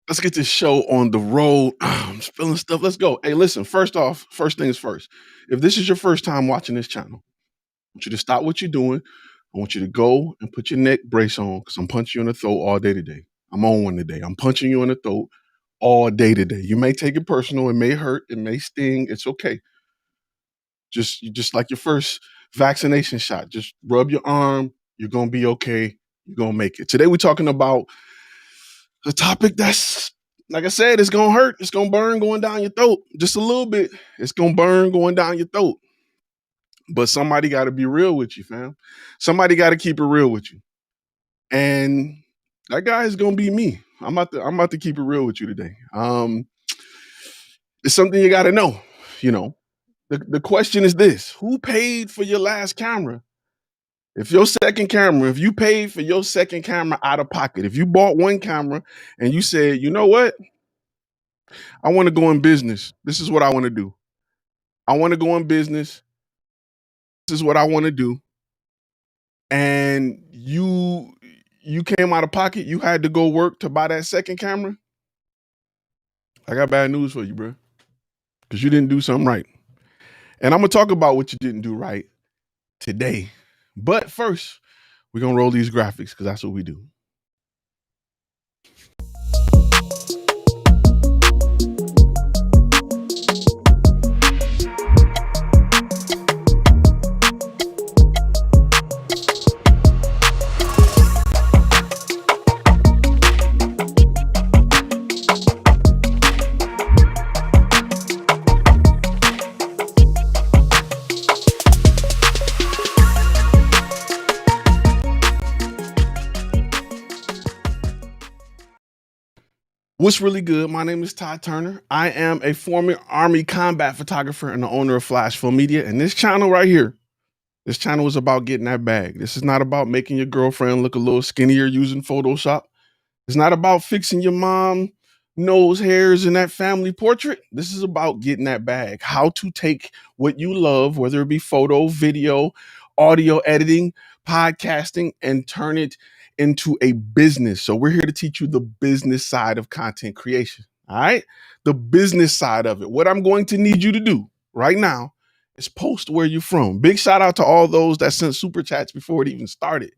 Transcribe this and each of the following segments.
Let's get this show on the road. I'm spilling stuff. Let's go. Hey, listen, first off, first things first. If this is your first time watching this channel, I want you to stop what you're doing. I want you to go and put your neck brace on because I'm punching you in the throat all day today. I'm on one today. I'm punching you in the throat all day today. You may take it personal. It may hurt. It may sting. It's okay. Just like your first vaccination shot. Just rub your arm. You're going to be okay. You're going to make it. Today we're talking about the topic that's, like I said, it's going to hurt. It's going to burn going down your throat. Just a little bit. It's going to burn going down your throat. But somebody got to be real with you, fam. Somebody got to keep it real with you. And that guy is going to be me. I'm about to keep it real with you today. It's something you got to know, you know. The question is this: who paid for your last camera? If you paid for your second camera out of pocket, if you bought one camera and you said, you know what? I want to go in business. This is what I want to do. I want to go in business. This is what I want to do. And you came out of pocket, you had to go work to buy that second camera. I got bad news for you, bro. Because you didn't do something right. And I'm going to talk about what you didn't do right today. But first, we're going to roll these graphics because that's what we do. What's really good? My name is Todd Turner. I am a former Army combat photographer and the owner of FlashFilm Media. And this channel right here, this channel is about getting that bag. This is not about making your girlfriend look a little skinnier using Photoshop. It's not about fixing your mom nose hairs in that family portrait. This is about getting that bag. How to take what you love, whether it be photo, video, audio editing, podcasting, and turn it into a business. So we're here to teach you the business side of content creation. All right. The business side of it. What I'm going to need you to do right now is post where you're from. Big shout out to all those that sent super chats before it even started.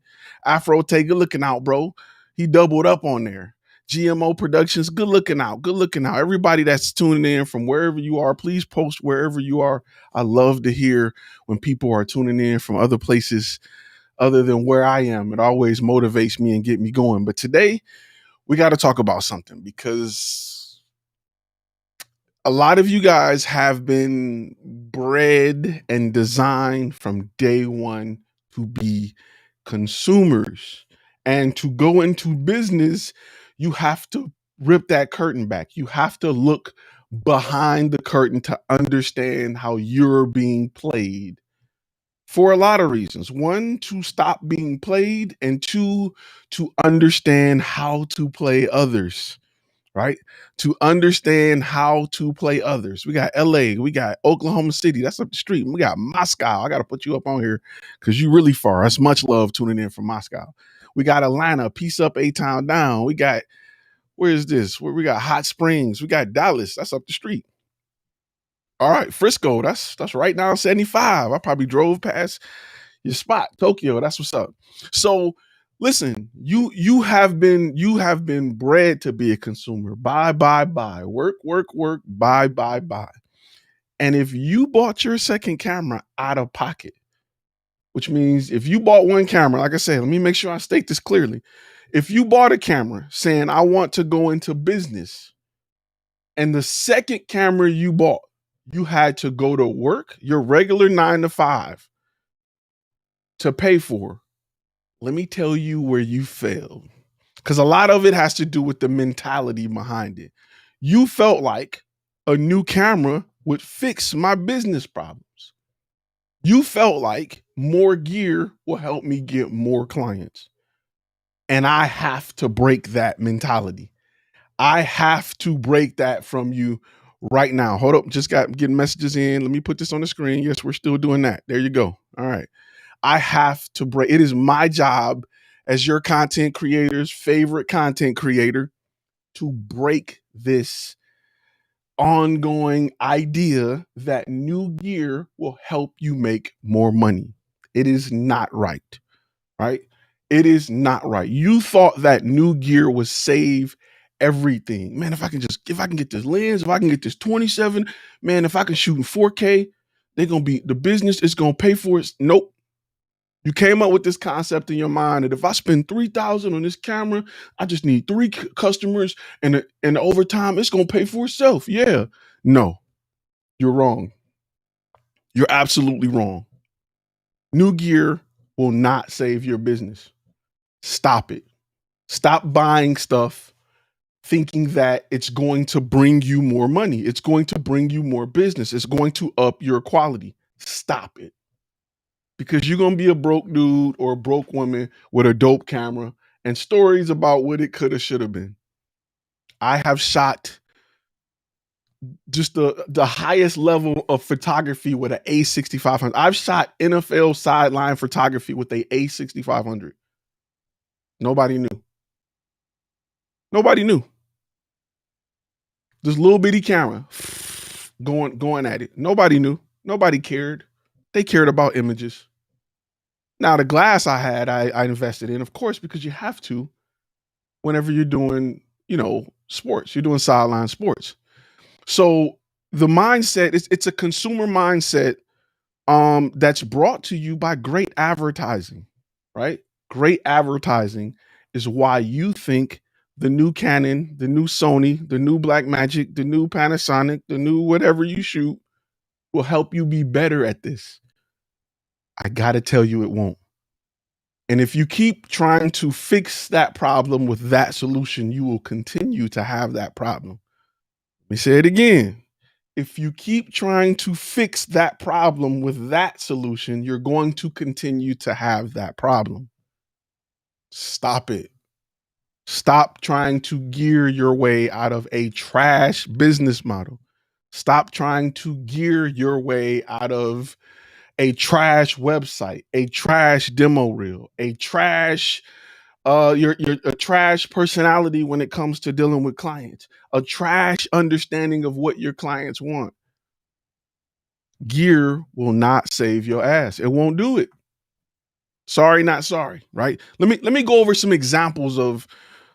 Afro Tay, good looking out, bro. He doubled up on there. GMO Productions, good looking out. Good looking out. Everybody that's tuning in from wherever you are, please post wherever you are. I love to hear when people are tuning in from other places other than where I am. It always motivates me and get me going. But today we got to talk about something because a lot of you guys have been bred and designed from day one to be consumers. And to go into business, you have to rip that curtain back. You have to look behind the curtain to understand how you're being played for a lot of reasons. One, to stop being played, and two, to understand how to play others, right? To understand how to play others. We got LA, we got Oklahoma City, that's up the street. We got Moscow. I got to put you up on here because you really far. That's much love tuning in from Moscow. We got Atlanta, peace up, A-Town down. We got, where is this? Where we got Hot Springs. We got Dallas, that's up the street. All right, Frisco, that's right now 75. I probably drove past your spot. Tokyo, that's what's up. So listen, you have been bred to be a consumer. Buy, work, buy. And if you bought your second camera out of pocket, which means if you bought one camera, like I said, let me make sure I state this clearly. If you bought a camera saying, I want to go into business, and the second camera you bought, you had to go to work, your regular 9 to 5 to pay for, let me tell you where you failed. Because a lot of it has to do with the mentality behind it. You felt like a new camera would fix my business problems. You felt like more gear will help me get more clients. And I have to break that mentality. I have to break that from you right now. Hold up, just got getting messages in. Let me put this on the screen. Yes, we're still doing that. There you go. All right. I have to break. It is my job as your content creator's favorite content creator to break this ongoing idea that new gear will help you make more money. It is not right, right? It is not right. You thought that new gear would save everything. Man, if I can get this lens, if I can get this 27, man, if I can shoot in 4K, the business is going to pay for it. Nope. You came up with this concept in your mind that if I spend 3,000 on this camera, I just need three customers, and over time it's going to pay for itself. Yeah. No, you're wrong. You're absolutely wrong. New gear will not save your business. Stop it. Stop buying stuff thinking that it's going to bring you more money. It's going to bring you more business. It's going to up your quality. Stop it. Because you're going to be a broke dude or a broke woman with a dope camera and stories about what it could have, should have been. I have shot just the highest level of photography with an A6500. I've shot NFL sideline photography with a A6500. Nobody knew. Nobody knew. This little bitty camera going at it. Nobody knew. Nobody cared. They cared about images. Now the glass I had, I invested in, of course, because you have to whenever you're doing, sports. You're doing sideline sports. So the mindset, it's a consumer mindset that's brought to you by great advertising, right? Great advertising is why you think the new Canon, the new Sony, the new Blackmagic, the new Panasonic, the new whatever you shoot will help you be better at this. I got to tell you, it won't. And if you keep trying to fix that problem with that solution, you will continue to have that problem. Let me say it again. If you keep trying to fix that problem with that solution, you're going to continue to have that problem. Stop it. Stop trying to gear your way out of a trash business model. Stop trying to gear your way out of a trash website, a trash demo reel, a trash you're a trash personality when it comes to dealing with clients, a trash understanding of what your clients want. Gear will not save your ass. It won't do it. Sorry, not sorry, right? Let me go over some examples of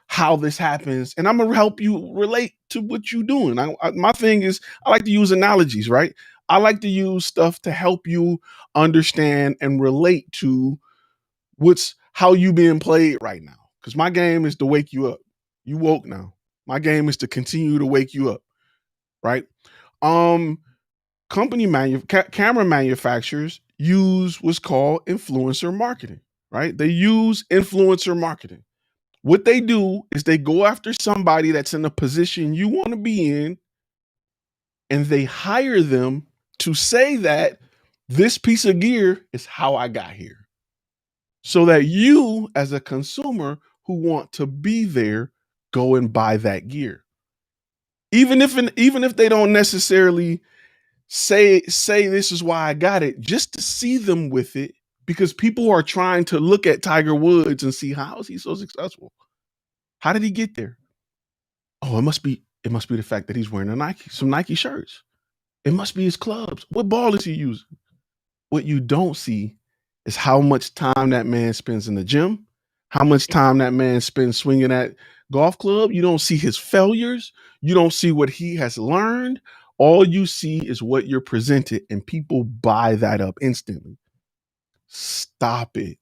how this happens, and I'm gonna help you relate to what you're doing. My thing is, I like to use analogies, right? I like to use stuff to help you understand and relate to how you being played right now. Because my game is to wake you up. You woke now. My game is to continue to wake you up, right? Um, camera manufacturers use what's called influencer marketing, right? They use influencer marketing. What they do is they go after somebody that's in a position you want to be in, and they hire them to say that this piece of gear is how I got here. So that you, as a consumer who want to be there, go and buy that gear. Even if they don't necessarily say this is why I got it, just to see them with it, because people are trying to look at Tiger Woods and see, how is he so successful? How did he get there? Oh, it must be the fact that he's wearing some Nike shirts. It must be his clubs. What ball is he using? What you don't see is how much time that man spends in the gym, how much time that man spends swinging at golf club. You don't see his failures. You don't see what he has learned. All you see is what you're presented, and people buy that up instantly. Stop it.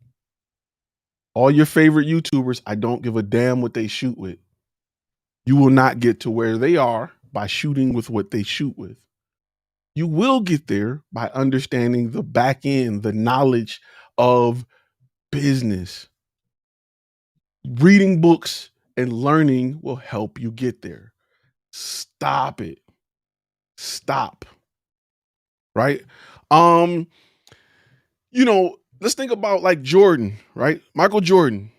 All your favorite YouTubers, I don't give a damn what they shoot with. You will not get to where they are by shooting with what they shoot with. You will get there by understanding the back end, the knowledge of business. Reading books and learning will help you get there. Stop it. Stop. Right? Let's think about like Jordan, right? Michael Jordan.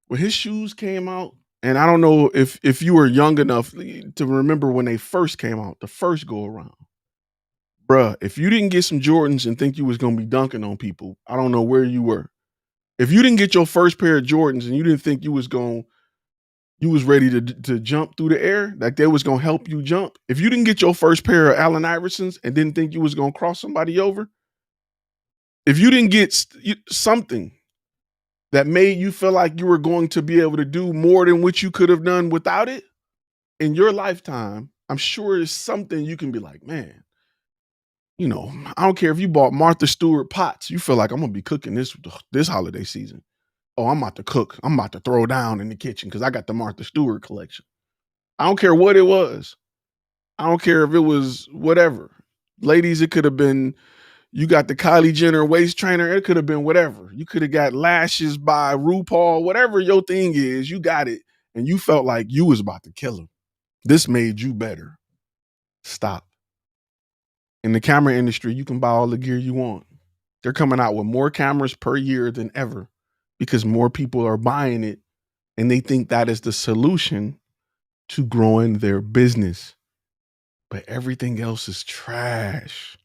When his shoes came out, and I don't know if you were young enough to remember when they first came out, the first go around. Bruh, if you didn't get some Jordans and think you was gonna be dunking on people, I don't know where you were. If you didn't get your first pair of Jordans and you didn't think you was ready to jump through the air, like they was gonna help you jump. If you didn't get your first pair of Allen Iversons and didn't think you was gonna cross somebody over, if you didn't get something that made you feel like you were going to be able to do more than what you could have done without it in your lifetime, I'm sure it's something you can be like, man, I don't care if you bought Martha Stewart pots. You feel like I'm gonna be cooking this holiday season. Oh, I'm about to cook. I'm about to throw down in the kitchen because I got the Martha Stewart collection. I don't care what it was. I don't care if it was whatever. Ladies, it could have been you got the Kylie Jenner waist trainer. It could have been whatever. You could have got lashes by RuPaul. Whatever your thing is, you got it. And you felt like you was about to kill him. This made you better. Stop. In the camera industry, you can buy all the gear you want. They're coming out with more cameras per year than ever because more people are buying it and they think that is the solution to growing their business. But everything else is trash.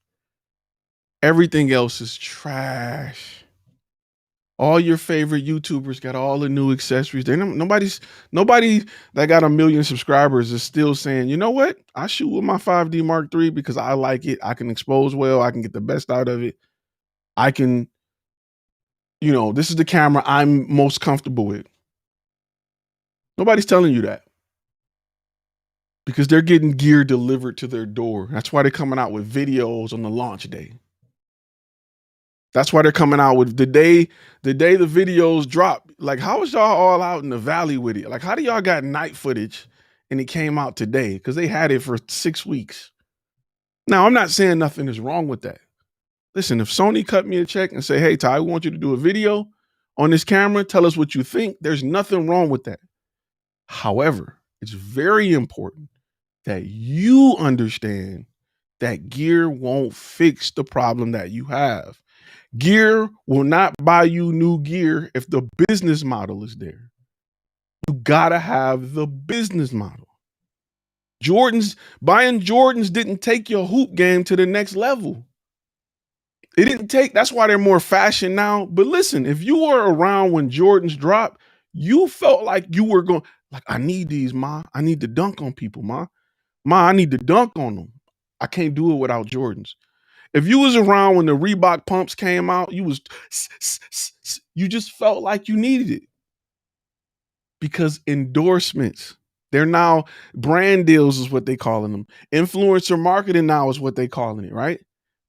Everything else is trash. All your favorite YouTubers got all the new accessories. Nobody that got 1 million subscribers is still saying, you know what? I shoot with my 5D Mark III because I like it. I can expose well. I can get the best out of it. I can, this is the camera I'm most comfortable with. Nobody's telling you that because they're getting gear delivered to their door. That's why they're coming out with videos on the launch day. That's why they're coming out with the day the videos drop. Like, how was y'all all out in the valley with it? Like, how do y'all got night footage and it came out today? Because they had it for 6 weeks. Now, I'm not saying nothing is wrong with that. Listen, if Sony cut me a check and say, hey, Ty, we want you to do a video on this camera, tell us what you think. There's nothing wrong with that. However, it's very important that you understand that gear won't fix the problem that you have. Gear will not buy you new gear if the business model is there. You gotta have the business model. Buying Jordans didn't take your hoop game to the next level. It didn't take, that's why they're more fashion now. But listen, if you were around when Jordans dropped, you felt like you were going, like, I need these, Ma. I need to dunk on people, Ma. Ma, I need to dunk on them. I can't do it without Jordans. If you was around when the Reebok pumps came out, you just felt like you needed it because endorsements, they're now brand deals is what they calling them. Influencer marketing now is what they calling it, right?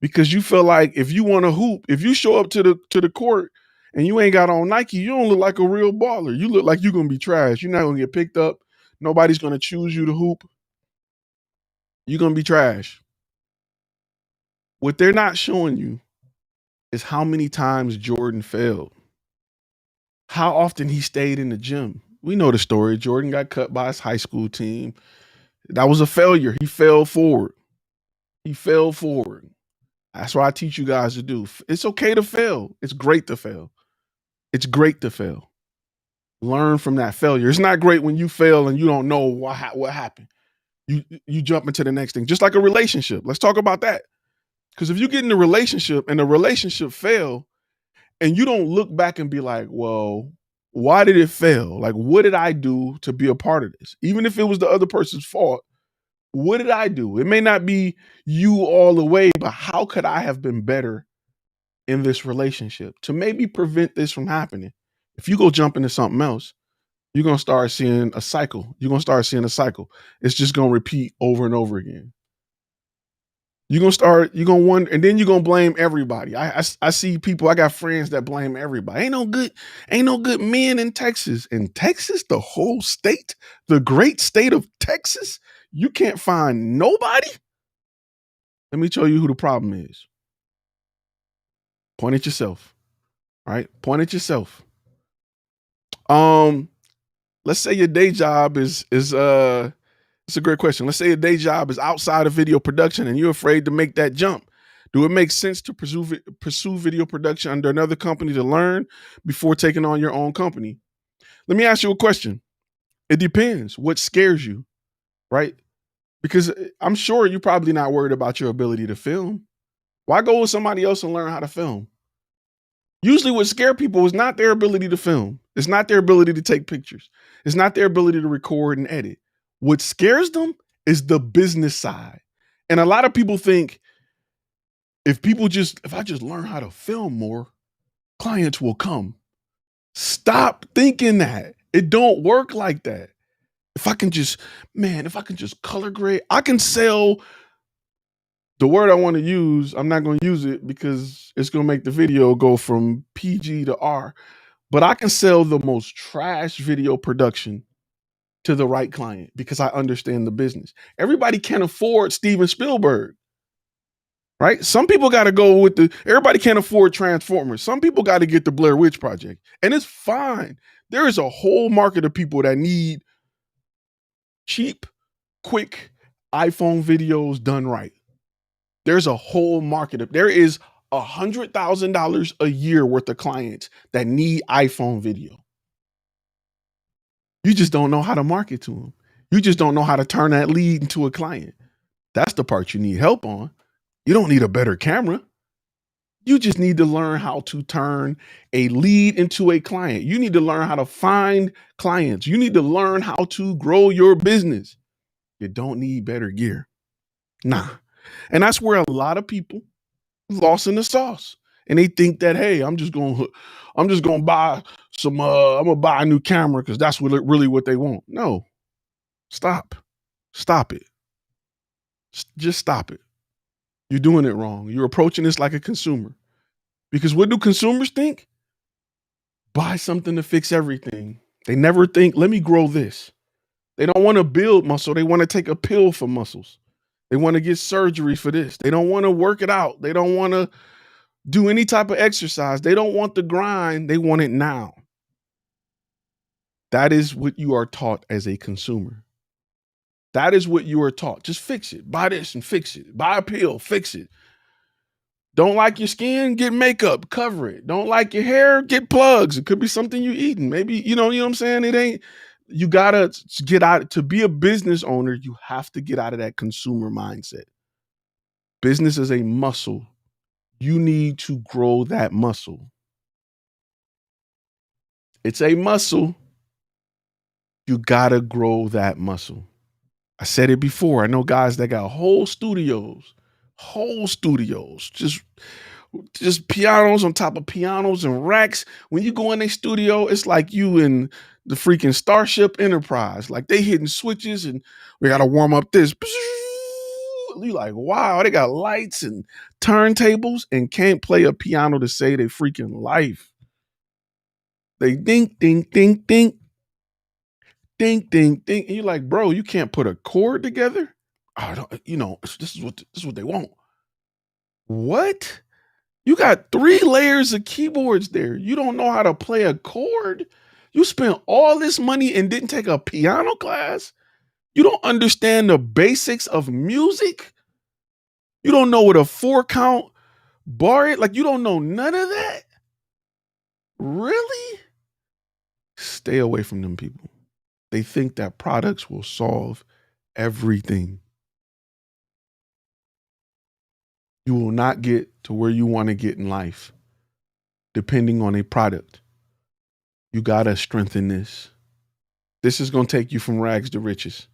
Because you feel like if you want to hoop, if you show up to the court and you ain't got on Nike, you don't look like a real baller. You look like you're going to be trash. You're not going to get picked up. Nobody's going to choose you to hoop. You're going to be trash. What they're not showing you is how many times Jordan failed. How often he stayed in the gym. We know the story. Jordan got cut by his high school team. That was a failure. He fell forward. That's what I teach you guys to do. It's okay to fail. It's great to fail. Learn from that failure. It's not great when you fail and you don't know what happened. You jump into the next thing. Just like a relationship. Let's talk about that. Because if you get in a relationship and the relationship fail and you don't look back and be like, well, why did it fail? Like, what did I do to be a part of this? Even if it was the other person's fault, what did I do? It may not be you all the way, but how could I have been better in this relationship to maybe prevent this from happening? If you go jump into something else, you're going to start seeing a cycle. It's just going to repeat over and over again. You're going to wonder, and then you're going to blame everybody. I see people, I got friends that blame everybody. Ain't no good men in Texas. In Texas, the whole state, the great state of Texas, you can't find nobody. Let me tell you who the problem is. Point at yourself. All right? Point at yourself. Let's say your day job is it's a great question. Let's say your day job is outside of video production and you're afraid to make that jump. Do it make sense to pursue video production under another company to learn before taking on your own company? Let me ask you a question. It depends. What scares you, right? Because I'm sure you're probably not worried about your ability to film. Why go with somebody else and learn how to film? Usually what scare people is not their ability to film. It's not their ability to take pictures. It's not their ability to record and edit. What scares them is the business side. And a lot of people think if I just learn how to film more, clients will come. Stop thinking that. It don't work like that. If I can just, man, if I can just color grade, I can sell the word I want to use. I'm not going to use it because it's going to make the video go from PG to R. But I can sell the most trash video production to the right client because I understand the business. Everybody can't afford Steven Spielberg, right? Some people got to go with everybody can't afford Transformers. Some people got to get the Blair Witch Project. And it's fine. There is a whole market of people that need cheap, quick iPhone videos done right. There's a whole market there is $100,000 a year worth of clients that need iPhone video. You just don't know how to market to them. You just don't know how to turn that lead into a client. That's the part you need help on. You don't need a better camera. You just need to learn how to turn a lead into a client. You need to learn how to find clients. You need to learn how to grow your business. You don't need better gear. Nah. And that's where a lot of people lost in the sauce. And they think that, hey, I'm just gonna buy I'm gonna buy a new camera because that's really what they want. No, stop it. Just stop it. You're doing it wrong. You're approaching this like a consumer. Because what do consumers think? Buy something to fix everything. They never think, let me grow this. They don't want to build muscle. They want to take a pill for muscles. They want to get surgery for this. They don't want to work it out. They don't want to do any type of exercise. They don't want the grind. They want it now. That is what you are taught as a consumer. That is what you are taught. Just fix it. Buy this and fix it. Buy a pill, fix it. Don't like your skin, get makeup, cover it. Don't like your hair, get plugs. It could be something you eating. Maybe, you know what I'm saying? It ain't, you gotta get out. To be a business owner, you have to get out of that consumer mindset. Business is a muscle. You need to grow that muscle. It's a muscle. You gotta grow that muscle. I said it before. I know guys that got whole studios, just pianos on top of pianos and racks. When you go in their studio, it's like you in the freaking Starship Enterprise. Like they hitting switches and we got to warm up this. You like, wow, they got lights and turntables and can't play a piano to save their freaking life. They ding, ding, ding, ding, ding, ding, ding. And you're like, bro, you can't put a chord together. I don't, this is what they want. What? You got 3 layers of keyboards there. You don't know how to play a chord. You spent all this money and didn't take a piano class. You don't understand the basics of music. You don't know what a 4 count bar is. Like you don't know none of that. Really? Stay away from them people. They think that products will solve everything. You will not get to where you want to get in life depending on a product. You got to strengthen this. This is going to take you from rags to riches.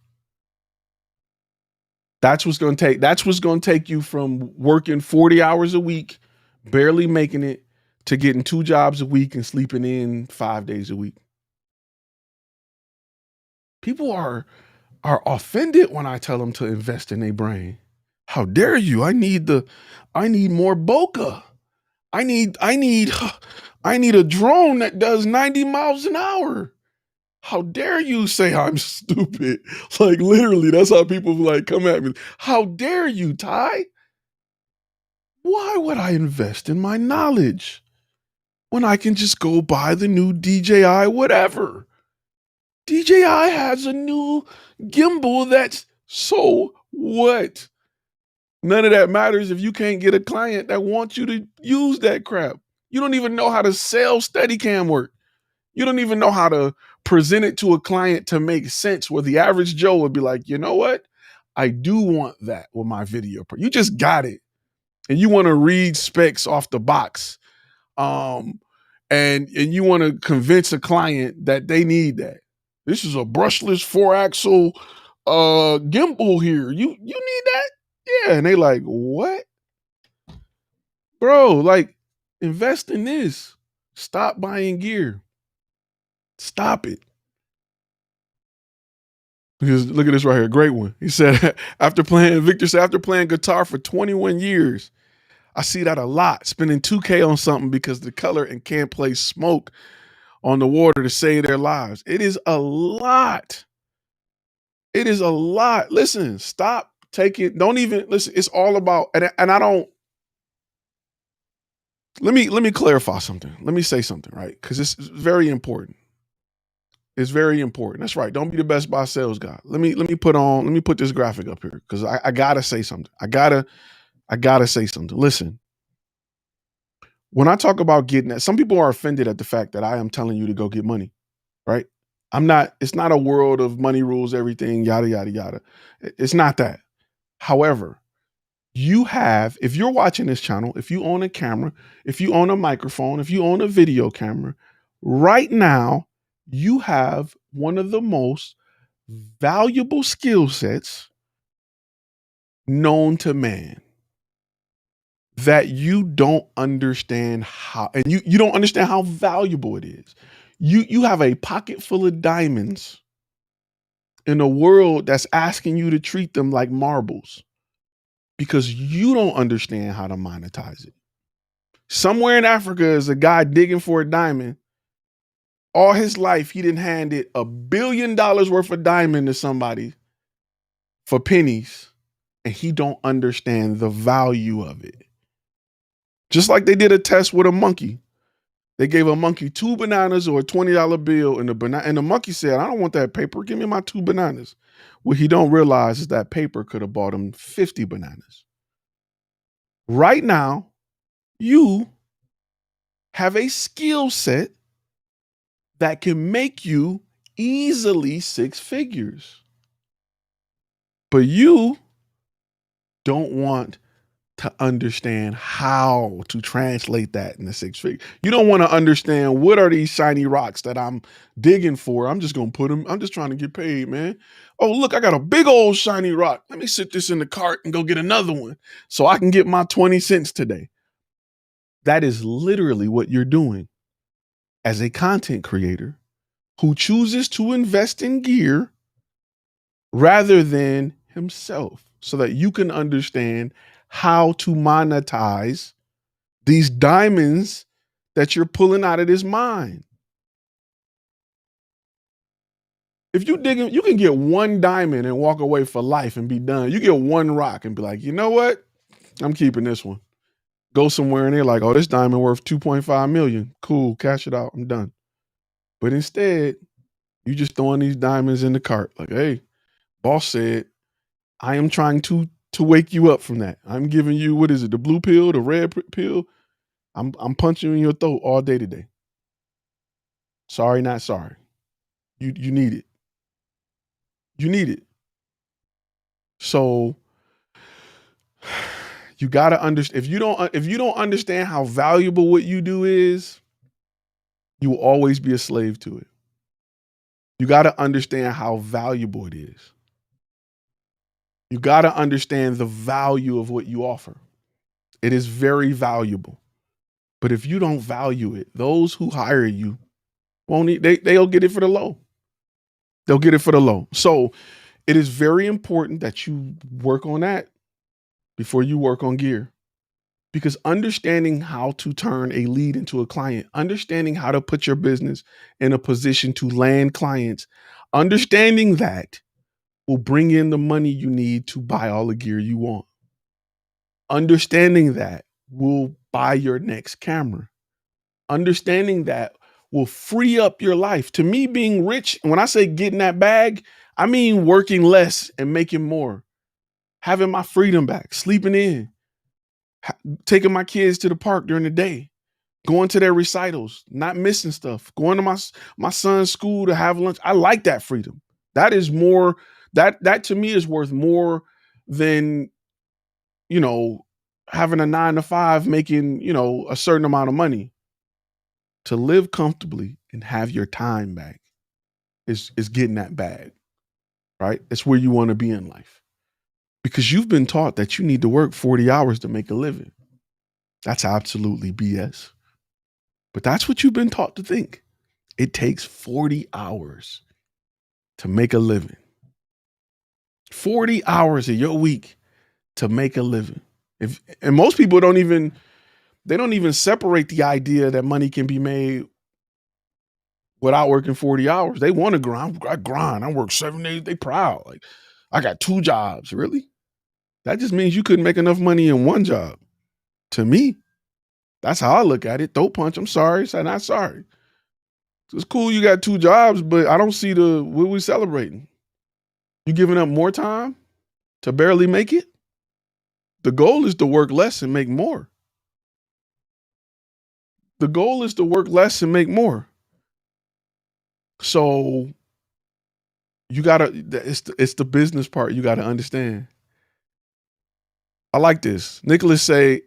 That's what's going to take you from working 40 hours a week, barely making it, to getting 2 jobs a week and sleeping in 5 days a week. People are offended when I tell them to invest in their brain. How dare you? I need more bokeh. I need a drone that does 90 miles an hour. How dare you say I'm stupid? Like literally, that's how people like come at me. How dare you, Ty? Why would I invest in my knowledge when I can just go buy the new DJI whatever? DJI has a new gimbal that's so what? None of that matters if you can't get a client that wants you to use that crap. You don't even know how to sell Steadicam work. You don't even know how to present it to a client to make sense where the average Joe would be like, you know what? I do want that with my video. You just got it. And you want to read specs off the box. And you want to convince a client that they need that. This is a brushless 4-axle gimbal here. You need that? Yeah. And they like, what? Bro, like, invest in this. Stop buying gear. Stop it. Because look at this right here. Great one. He said, Victor said, after playing guitar for 21 years, I see that a lot. Spending $2K on something because the color and can't play Smoke on the Water to save their lives. It is a lot. It is a lot. Listen, stop taking, don't even, listen, it's all about, and I don't, let me clarify something. Let me say something, right? Because it's very important. It's very important. That's right. Don't be the Best Buy sales guy. Let me put this graphic up here because I gotta say something. I gotta say something. Listen, when I talk about getting that, some people are offended at the fact that I am telling you to go get money, right? It's not a world of money rules, everything, yada, yada, yada. It's not that. However, if you're watching this channel, if you own a camera, if you own a microphone, if you own a video camera, right now, you have one of the most valuable skill sets known to man that you don't understand how, and you don't understand how valuable it is. You have a pocket full of diamonds in a world that's asking you to treat them like marbles because you don't understand how to monetize it. Somewhere in Africa is a guy digging for a diamond. All his life, he didn't hand it $1 billion worth of diamond to somebody for pennies, and he don't understand the value of it. Just like they did a test with a monkey. They gave a monkey 2 bananas or a $20 bill, and the monkey said, I don't want that paper. Give me my 2 bananas. What he don't realize is that paper could have bought him 50 bananas. Right now, you have a skill set that can make you easily 6 figures. But you don't want to understand how to translate that into 6 figures. You don't want to understand what are these shiny rocks that I'm digging for. I'm just going to put them. I'm just trying to get paid, man. Oh, look, I got a big old shiny rock. Let me sit this in the cart and go get another one so I can get my 20 cents today. That is literally what you're doing as a content creator who chooses to invest in gear rather than himself so that you can understand how to monetize these diamonds that you're pulling out of this mine. If you dig them, you can get 1 diamond and walk away for life and be done. You get 1 rock and be like, you know what? I'm keeping this one. Go somewhere and they're like, oh, this diamond worth 2.5 million. Cool, cash it out. I'm done. But instead, you just throwing these diamonds in the cart. Like, hey, boss said, I am trying to wake you up from that. I'm giving you, what is it, the blue pill, the red pill? I'm punching you in your throat all day today. Sorry, not sorry. You need it. You need it. So you gotta understand. If you don't understand how valuable what you do is, you will always be a slave to it. You gotta understand how valuable it is. You gotta understand the value of what you offer. It is very valuable. But if you don't value it, those who hire you won't. They'll get it for the low. They'll get it for the low. So it is very important that you work on that before you work on gear. Because understanding how to turn a lead into a client, understanding how to put your business in a position to land clients, understanding that will bring in the money you need to buy all the gear you want. Understanding that will buy your next camera. Understanding that will free up your life. To me, being rich, when I say getting that bag, I mean working less and making more. Having my freedom back, sleeping in, taking my kids to the park during the day, going to their recitals, not missing stuff, going to my son's school to have lunch. I like that freedom. That is more, That to me is worth more than, you know, having a 9 to 5 making, a certain amount of money. To live comfortably and have your time back is getting that bag, right? It's where you want to be in life. Because you've been taught that you need to work 40 hours to make a living. That's absolutely BS. But that's what you've been taught to think. It takes 40 hours to make a living. 40 hours of your week to make a living. And most people don't even separate the idea that money can be made without working 40 hours. They want to grind. I grind. I work 7 days. They proud. Like, I got 2 jobs. Really? That just means you couldn't make enough money in one job. To me, that's how I look at it. Throat punch. I'm sorry. So not sorry. It's cool you got 2 jobs, but I don't see what we celebrating. You giving up more time to barely make it? The goal is to work less and make more. The goal is to work less and make more. So you gotta, it's the business part you gotta understand. I like this. Nicholas say,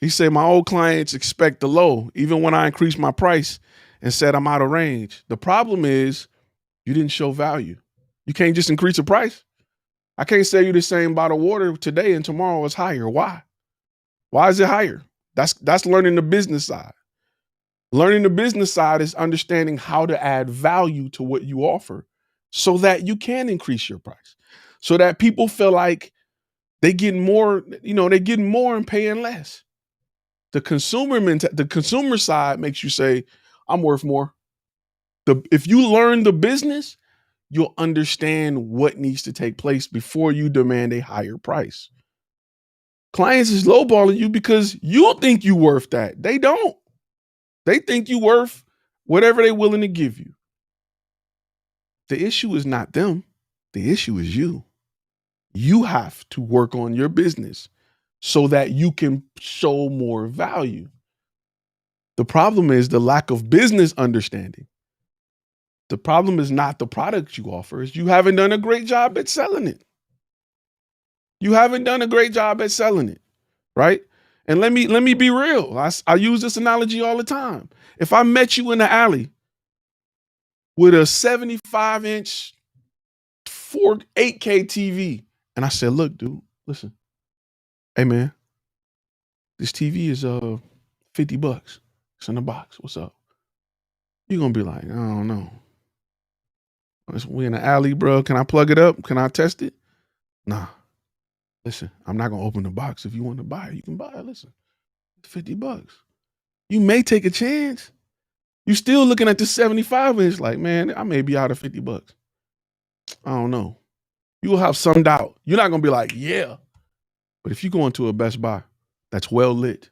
my old clients expect the low, even when I increased my price and said I'm out of range. The problem is you didn't show value. You can't just increase the price. I can't sell you the same bottle of water today and tomorrow is higher. Why? Why is it higher? That's learning the business side. Learning the business side is understanding how to add value to what you offer so that you can increase your price. So that people feel like they getting more, they're getting more and paying less. The consumer side makes you say, I'm worth more. If you learn the business, you'll understand what needs to take place before you demand a higher price. Clients is lowballing you because you think you worth that. They don't. They think you worth whatever they're willing to give you. The issue is not them. The issue is you. You have to work on your business so that you can show more value. The problem is the lack of business understanding. The problem is not the product you offer, is you haven't done a great job at selling it. You haven't done a great job at selling it, right? And let me be real. I use this analogy all the time. If I met you in the alley with a 75-inch 8K TV, and I said, look, dude, listen, hey man, this TV is $50. It's in the box. What's up? You're gonna be like, I don't know. We in the alley, bro. Can I plug it up? Can I test it? Nah. Listen, I'm not gonna open the box. If you want to buy it, you can buy it. Listen, it's $50. You may take a chance. You still looking at the 75-inch like, man, I may be out of $50. I don't know. You will have some doubt. You're not gonna be like, yeah. But if you go into a Best Buy that's well lit,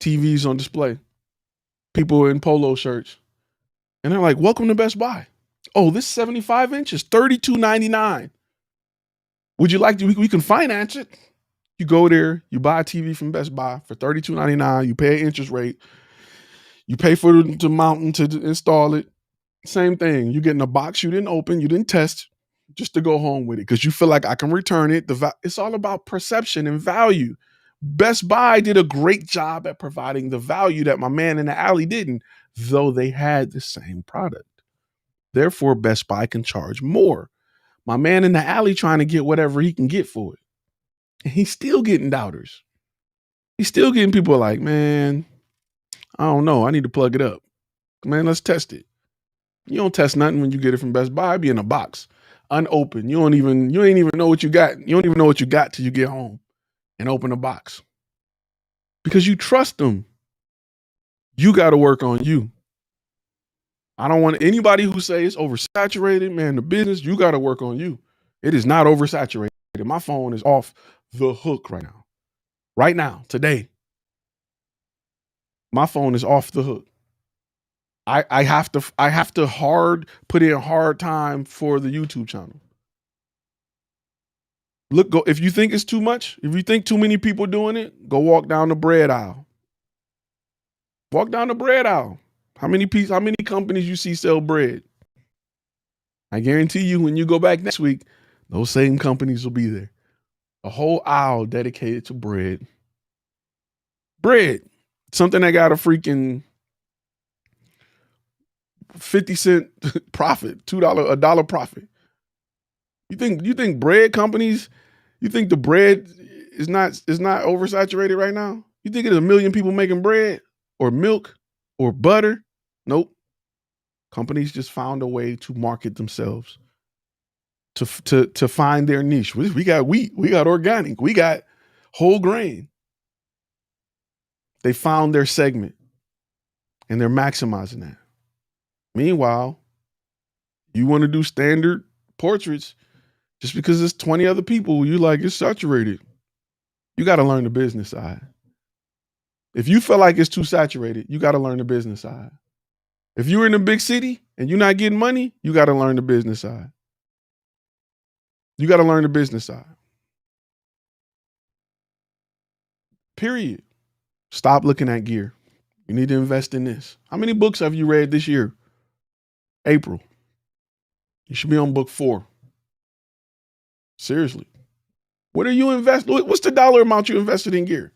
TVs on display, people in polo shirts, and they're like, welcome to Best Buy. Oh, this 75-inch is $32.99. Would you like to? We can finance it. You go there, you buy a TV from Best Buy for $32.99. You pay an interest rate. You pay for the mountain to install it. Same thing. You get in a box you didn't open, you didn't test, just to go home with it because you feel like I can return it. It's all about perception and value. Best Buy did a great job at providing the value that my man in the alley didn't, though they had the same product. Therefore, Best Buy can charge more. My man in the alley trying to get whatever he can get for it. And he's still getting doubters. He's still getting people like, man, I don't know. I need to plug it up. Man, let's test it. You don't test nothing when you get it from Best Buy. It be in a box, unopened. You ain't even know what you got. You don't even know what you got till you get home and open the box. Because you trust them. You got to work on you. I don't want anybody who say it's oversaturated, man, the business, you got to work on you. It is not oversaturated. My phone is off the hook right now. Right now, today. My phone is off the hook. I have to put in hard time for the YouTube channel. Look, if you think it's too much, if you think too many people doing it, go walk down the bread aisle. Walk down the bread aisle. How many companies you see sell bread? I guarantee you when you go back next week, those same companies will be there. A whole aisle dedicated to bread. Bread. Something that got a freaking 50-cent profit, $2, $1 profit. You think bread companies, you think the bread is not oversaturated right now? You think there's a million people making bread or milk or butter? Nope. Companies just found a way to market themselves, to find their niche. We got wheat, we got organic, we got whole grain. They found their segment and they're maximizing that. Meanwhile, you want to do standard portraits just because there's 20 other people, you like it's saturated. You got to learn the business side. If you feel like it's too saturated, you got to learn the business side. If you're in a big city and you're not getting money, you got to learn the business side. You got to learn the business side. Period. Stop looking at gear. You need to invest in this. How many books have you read this year? April. You should be on book 4. Seriously. What are you investing? What's the dollar amount you invested in gear?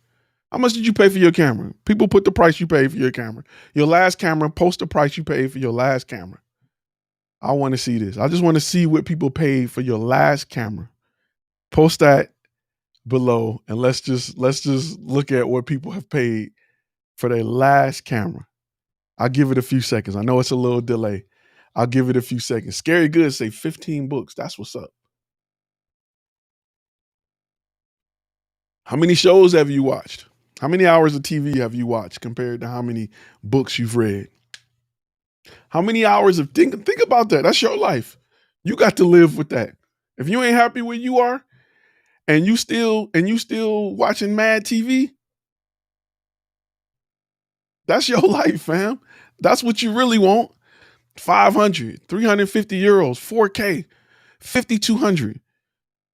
How much did you pay for your camera? People put the price you paid for your camera. Your last camera, post the price you paid for your last camera. I want to see this. I just want to see what people paid for your last camera. Post that below and let's just look at what people have paid for their last camera. I'll give it a few seconds. I know it's a little delay. I'll give it a few seconds. Scary Good say 15 books. That's what's up. How many shows have you watched? How many hours of TV have you watched compared to how many books you've read? How many hours of think about that? That's your life. You got to live with that. If you ain't happy where you are and you still watching mad TV, that's your life, fam. That's what you really want. 500, 350 euros, 4K, 5,200.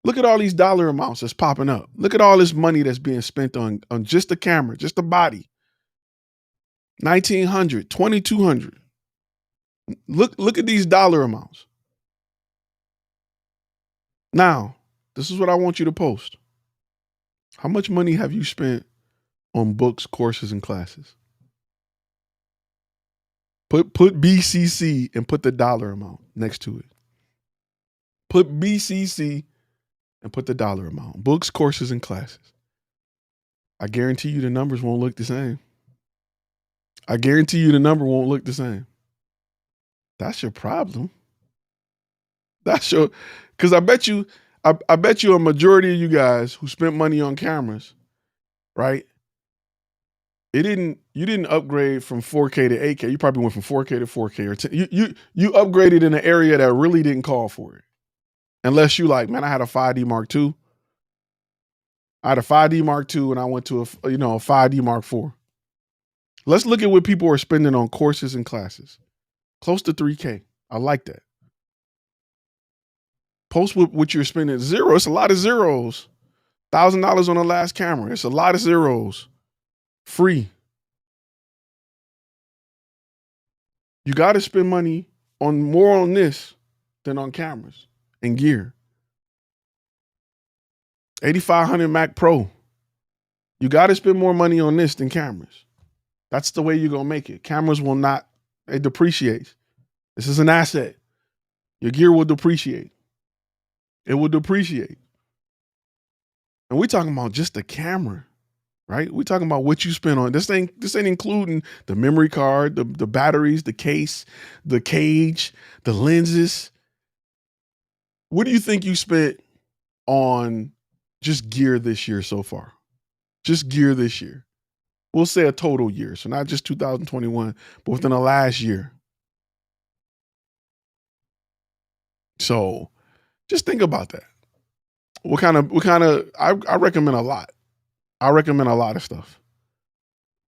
Look at all these dollar amounts that's popping up. Look at all this money that's being spent on just the camera, just the body. 1,900, 2,200. Look at these dollar amounts. Now, this is what I want you to post. How much money have you spent on books, courses, and classes? Put BCC and put the dollar amount next to it. Put BCC and put the dollar amount. Books, courses, and classes. I guarantee you the numbers won't look the same. I guarantee you the number won't look the same. That's your problem. That's your, because I bet you a majority of you guys who spent money on cameras, right? You didn't upgrade from 4K to 8K. You probably went from 4K to 4K or 10. You upgraded in an area that really didn't call for it. Unless you like, man, I had a 5D Mark II. I had a 5D Mark II and I went to a 5D Mark IV. Let's look at what people are spending on courses and classes. Close to 3K. I like that. Post what you're spending. Zero. It's a lot of zeros. $1,000 on the last camera. It's a lot of zeros. Free. You got to spend money on more on this than on cameras and gear. 8500 Mac Pro. You got to spend more money on this than cameras. That's the way you're going to make it. Cameras will not, it depreciates. This is an asset. Your gear will depreciate. It will depreciate. And we're talking about just the camera, right? We're talking about what you spend on. This ain't including the memory card, the batteries, the case, the cage, the lenses. What do you think you spent on just gear this year so far? Just gear this year. We'll say a total year. So not just 2021, but within the last year. So just think about that. I recommend a lot. I recommend a lot of stuff.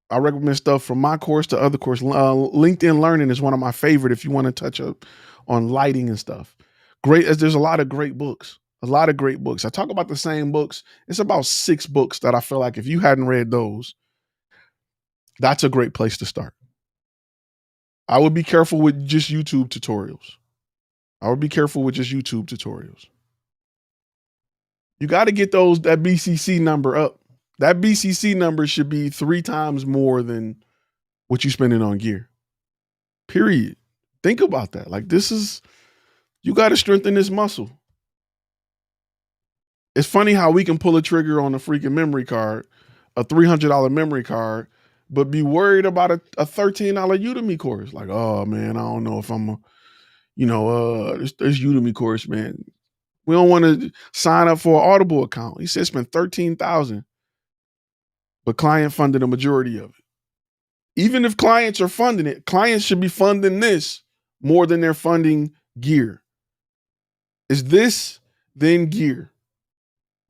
I recommend stuff from my course to other course. LinkedIn Learning is one of my favorite if you want to touch up on lighting and stuff. There's a lot of great books. A lot of great books. I talk about the same books. It's about 6 books that I feel like if you hadn't read those, that's a great place to start. I would be careful with just YouTube tutorials. I would be careful with just YouTube tutorials. You got to get that BCC number up. That BCC number should be 3 times more than what you're spending on gear. Period. Think about that. Like, you got to strengthen this muscle. It's funny how we can pull a trigger on a freaking memory card, a $300 memory card, but be worried about a $13 Udemy course. Like, oh man, I don't know if I'm this Udemy course, man. We don't want to sign up for an Audible account. He said spend $13,000, but client funded a majority of it. Even if clients are funding it, clients should be funding this more than they're funding gear. Is this then gear,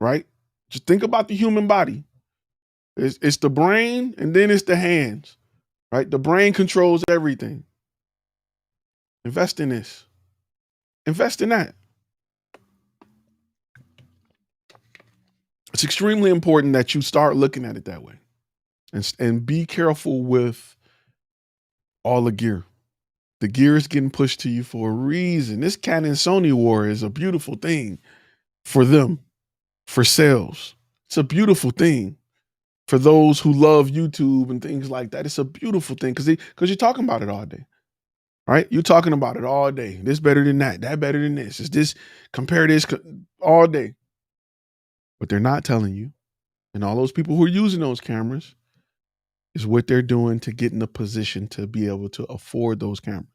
right? Just think about the human body. It's the brain and then it's the hands, right? The brain controls everything. Invest in this. Invest in that. It's extremely important that you start looking at it that way, and be careful with all the gear. The gear is getting pushed to you for a reason. This Canon Sony war is a beautiful thing for them, for sales. It's a beautiful thing for those who love YouTube and things like that. It's a beautiful thing because you're talking about it all day, right? You're talking about it all day. This better than that. That better than this. Is this, compare this all day. But they're not telling you. And all those people who are using those cameras is what they're doing to get in a position to be able to afford those cameras,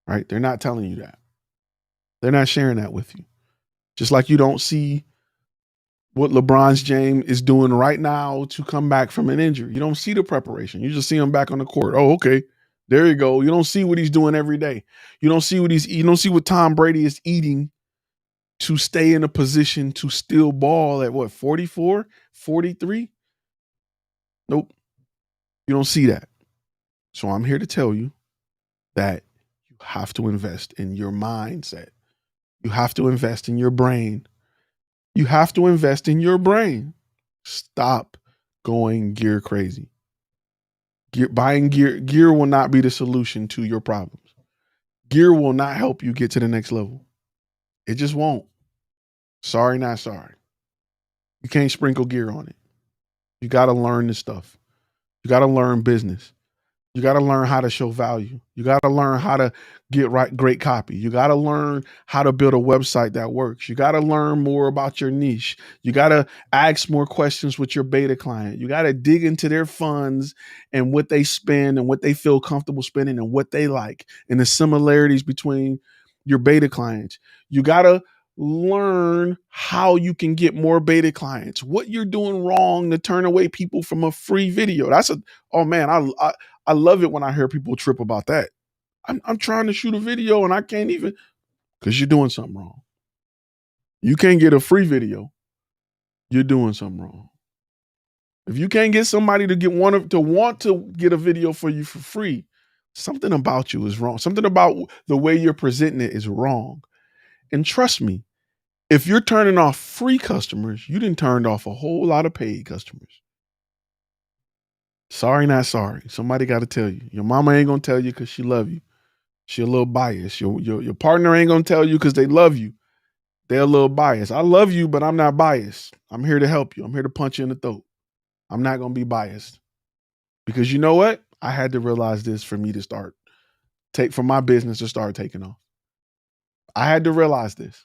right? They're not telling you that. They're not sharing that with you. Just like you don't see what LeBron James is doing right now to come back from an injury. You don't see the preparation. You just see him back on the court. Oh, okay. There you go. You don't see what he's doing every day. You don't see what Tom Brady is eating to stay in a position to still ball at what, 44, 43? Nope. You don't see that. So I'm here to tell you that you have to invest in your mindset. You have to invest in your brain. You have to invest in your brain. Stop going gear crazy. Buying gear will not be the solution to your problems. Gear will not help you get to the next level. It just won't. Sorry, not sorry. You can't sprinkle gear on it. You got to learn this stuff. You got to learn business. You got to learn how to show value. You got to learn how to get great copy. You got to learn how to build a website that works. You got to learn more about your niche. You got to ask more questions with your beta client. You got to dig into their funds and what they spend and what they feel comfortable spending and what they like and the similarities between your beta clients. You got to learn how you can get more beta clients, what you're doing wrong to turn away people from a free video. Oh man, I love it when I hear people trip about that. I'm trying to shoot a video and I can't even, because you're doing something wrong. You can't get a free video. You're doing something wrong. If you can't get somebody to want to get a video for you for free, something about you is wrong. Something about the way you're presenting it is wrong. And trust me, if you're turning off free customers, you done turned off a whole lot of paid customers. Sorry, not sorry. Somebody got to tell you. Your mama ain't going to tell you because she love you. She a little biased. Your partner ain't going to tell you because they love you. They're a little biased. I love you, but I'm not biased. I'm here to help you. I'm here to punch you in the throat. I'm not going to be biased. Because you know what? I had to realize this for me to for my business to start taking off. I had to realize this.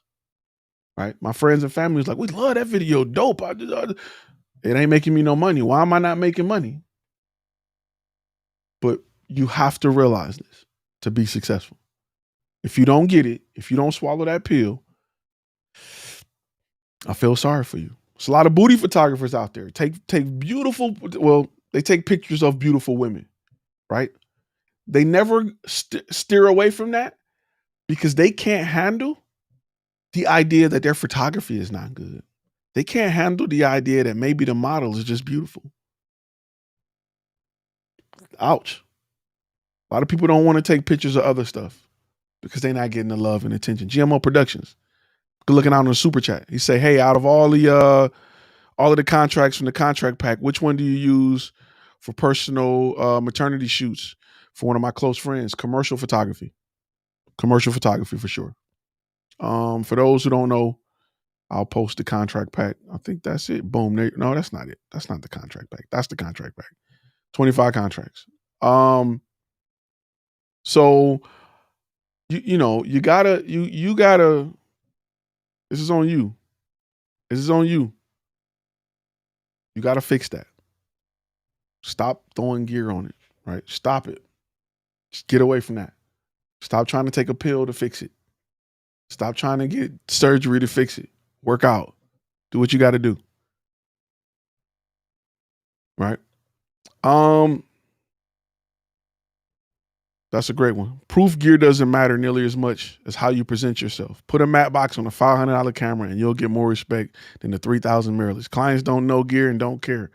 Right? My friends and family was like, we love that video. Dope. It ain't making me no money. Why am I not making money? But you have to realize this to be successful. If you don't get it, if you don't swallow that pill, I feel sorry for you. There's a lot of booty photographers out there. They take pictures of beautiful women, right? They never steer away from that because they can't handle the idea that their photography is not good. They can't handle the idea that maybe the model is just beautiful. Ouch. A lot of people don't want to take pictures of other stuff because they're not getting the love and attention. GMO Productions, looking out on the super chat. He say, hey, out of all of the contracts from the contract pack, which one do you use for personal maternity shoots for one of my close friends? Commercial photography for sure. For those who don't know, I'll post the contract pack. I think that's it. Boom. No, that's not it. That's not the contract pack. That's the contract pack. 25 contracts. So you gotta you gotta. This is on you. This is on you. You gotta fix that. Stop throwing gear on it. Right? Stop it. Just get away from that. Stop trying to take a pill to fix it. Stop trying to get surgery to fix it. Work out. Do what you got to do. Right? That's a great one. Proof gear doesn't matter nearly as much as how you present yourself. Put a matte box on a $500 camera and you'll get more respect than the 3,000 mirrorless. Clients don't know gear and don't care.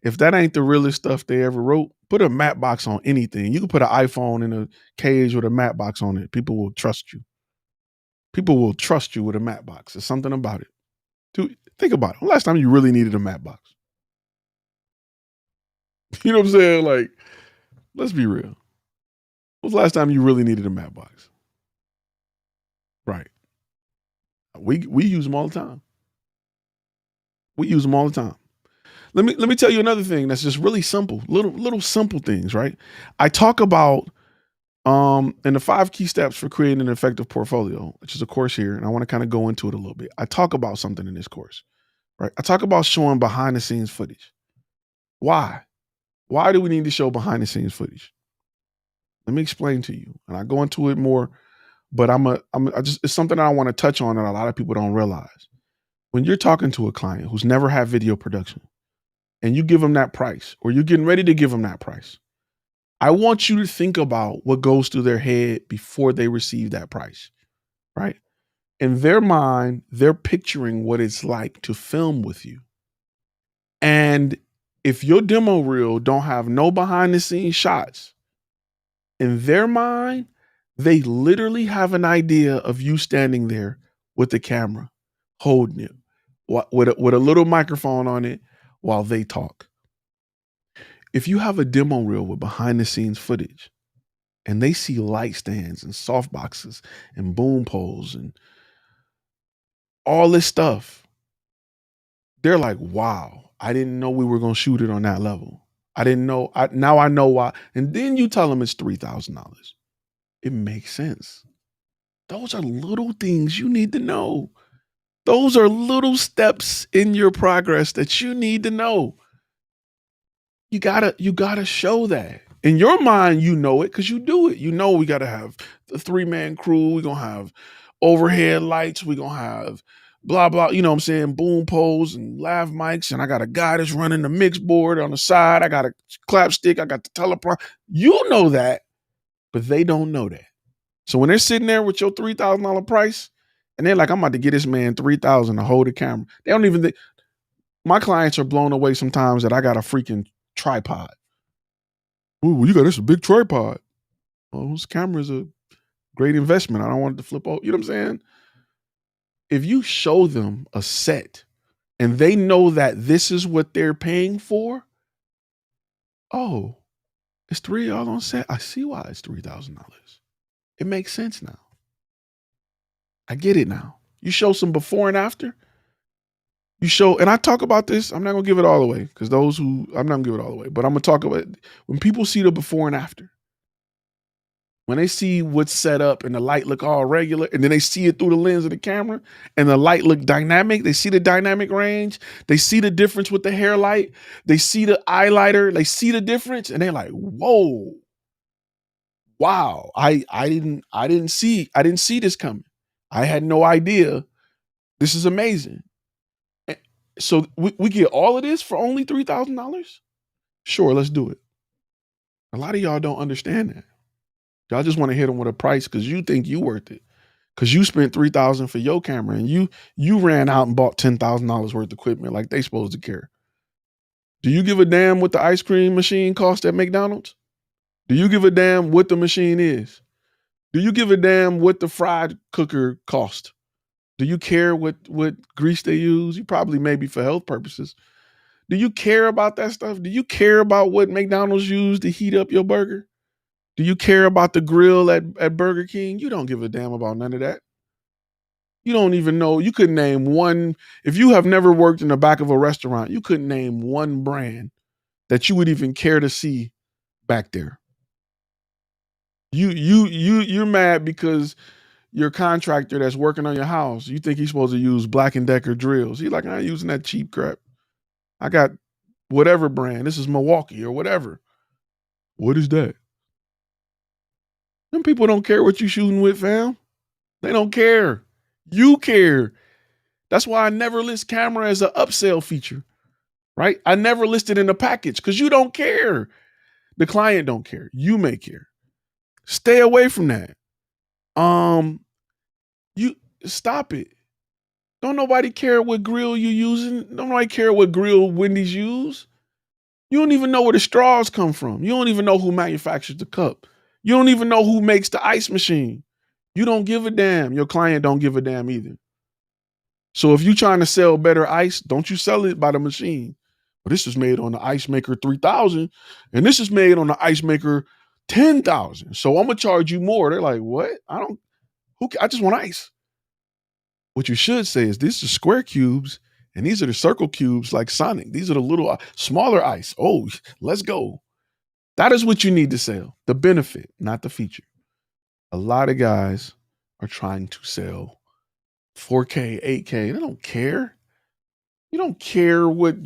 If that ain't the realest stuff they ever wrote, put a matte box on anything. You can put an iPhone in a cage with a matte box on it. People will trust you. People will trust you with a matte box. There's something about it. Dude, think about it. Last time you really needed a matte box. You know what I'm saying? Like, let's be real. When was the last time you really needed a matte box? Right. We use them all the time. We use them all the time. Let me tell you another thing that's just really simple. Little simple things, right? I talk about in the 5 key steps for creating an effective portfolio, which is a course here, and I want to kind of go into it a little bit. I talk about something in this course, right? I talk about showing behind the scenes footage. Why? Why do we need to show behind the scenes footage? Let me explain to you, and I go into it more, but it's something I want to touch on that a lot of people don't realize. When you're talking to a client who's never had video production, and you give them that price, or you're getting ready to give them that price, I want you to think about what goes through their head before they receive that price, right? In their mind, they're picturing what it's like to film with you. And if your demo reel don't have no behind the scenes shots, in their mind, they literally have an idea of you standing there with the camera, holding it, with a little microphone on it while they talk. If you have a demo reel with behind the scenes footage and they see light stands and soft boxes and boom poles and all this stuff, they're like, wow, I didn't know we were going to shoot it on that level. I didn't know. Now I know why. And then you tell them it's $3,000. It makes sense. Those are little things you need to know. Those are little steps in your progress that you need to know. You gotta show that. In your mind, you know it because you do it. You know we gotta have the 3-man crew. We're gonna have overhead lights. We're gonna have blah blah. You know what I'm saying? Boom poles and lav mics. And I got a guy that's running the mix board on the side. I got a clap stick. I got the teleprompter. You know that, but they don't know that. So when they're sitting there with your $3,000 price, and they're like, I'm about to get this man $3,000 to hold the camera. They don't even think. My clients are blown away sometimes that I got a freaking tripod. Ooh, you got this a big tripod. Well, this camera is a great investment. I don't want it to flip over. You know what I'm saying? If you show them a set and they know that this is what they're paying for, oh, it's 3 of y'all on set. I see why it's $3,000. It makes sense now. I get it now. You show some before and after. You show, and I talk about this. I'm not gonna give it all away because I'm not gonna give it all away, but I'm gonna talk about it. When people see the before and after. When they see what's set up and the light look all regular, and then they see it through the lens of the camera and the light look dynamic, they see the dynamic range, they see the difference with the hair light, they see the highlighter, they see the difference, and they're like, whoa, wow, I didn't see this coming. I had no idea. This is amazing. So we get all of this for only $3,000? Sure, let's do it. A lot of y'all don't understand that. Y'all just want to hit them with a price because you think you worth it. Because you spent $3,000 for your camera and you ran out and bought $10,000 worth of equipment like they supposed to care. Do you give a damn what the ice cream machine cost at McDonald's? Do you give a damn what the machine is? Do you give a damn what the fried cooker cost? Do you care what grease they use? You probably maybe for health purposes. Do you care about that stuff? Do you care about what McDonald's used to heat up your burger? Do you care about the grill at Burger King? You don't give a damn about none of that. You don't even know. You couldn't name one. If you have never worked in the back of a restaurant, you couldn't name one brand that you would even care to see back there. You're mad because your contractor that's working on your house, you think he's supposed to use Black and Decker drills. He's like, I ain't using that cheap crap. I got whatever brand. This is Milwaukee or whatever. What is that? Them people don't care what you shooting with, fam. They don't care. You care. That's why I never list camera as an upsell feature, right? I never list it in the package because you don't care. The client don't care. You may care. Stay away from that. You stop it. Don't nobody care what grill you using. Don't nobody care what grill Wendy's use. You don't even know where the straws come from. You don't even know who manufactures the cup. You don't even know who makes the ice machine. You don't give a damn. Your client don't give a damn either. So if you're trying to sell better ice, don't you sell it by the machine. But this is made on the Ice Maker 3000 and this is made on the Ice Maker 10,000. So I'm gonna charge you more. They're like, what? I just want ice. What you should say is these are square cubes and these are the circle cubes like Sonic. These are the little smaller ice. Oh, let's go. That is what you need to sell. The benefit, not the feature. A lot of guys are trying to sell 4K, 8K. They don't care. You don't care what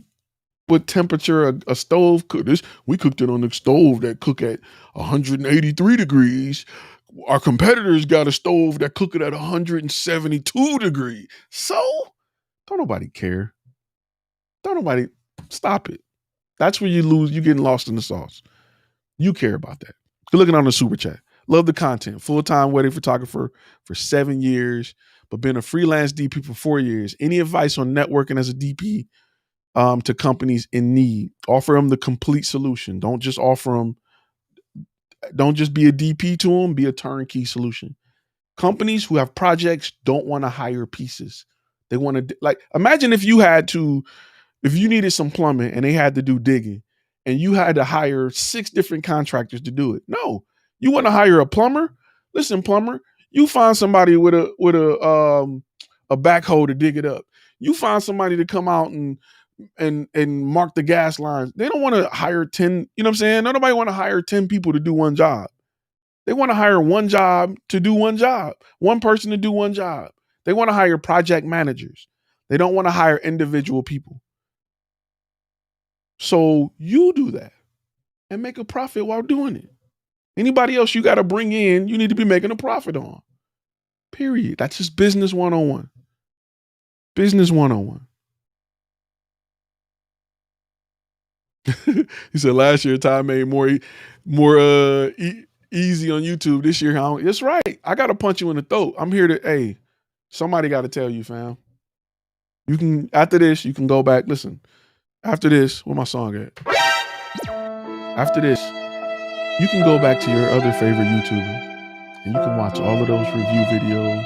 temperature a stove cooked. We cooked it on the stove that cook at 183 degrees. Our competitors got a stove that cook it at 172 degrees. So don't nobody care. Don't nobody stop it. That's where you lose. You're getting lost in the sauce. You care about that. Good looking on the super chat. Love the content. Full-time wedding photographer for 7 years, but been a freelance DP for 4 years. Any advice on networking as a DP to companies in need? Offer them the complete solution. Don't just be a DP to them, be a turnkey solution. Companies who have projects don't want to hire pieces. They want to, like, imagine if you needed some plumbing and they had to do digging and you had to hire 6 different contractors to do it. No, you want to hire a plumber? Listen, plumber, you find somebody with a backhoe to dig it up. You find somebody to come out and mark the gas lines. They don't want to hire 10, you know what I'm saying? Nobody want to hire 10 people to do one job. They want to hire one job to do one job, one person to do one job. They want to hire project managers. They don't want to hire individual people. So you do that and make a profit while doing it. Anybody else you got to bring in, you need to be making a profit on. Period. That's just business 101. Business 101. He said last year Ty made more easy on YouTube. This year, that's right. I got to punch you in the throat. I'm here to, hey, somebody got to tell you, fam. You can, after this, you can go back. Listen, after this, where my song at? After this, you can go back to your other favorite YouTuber and you can watch all of those review videos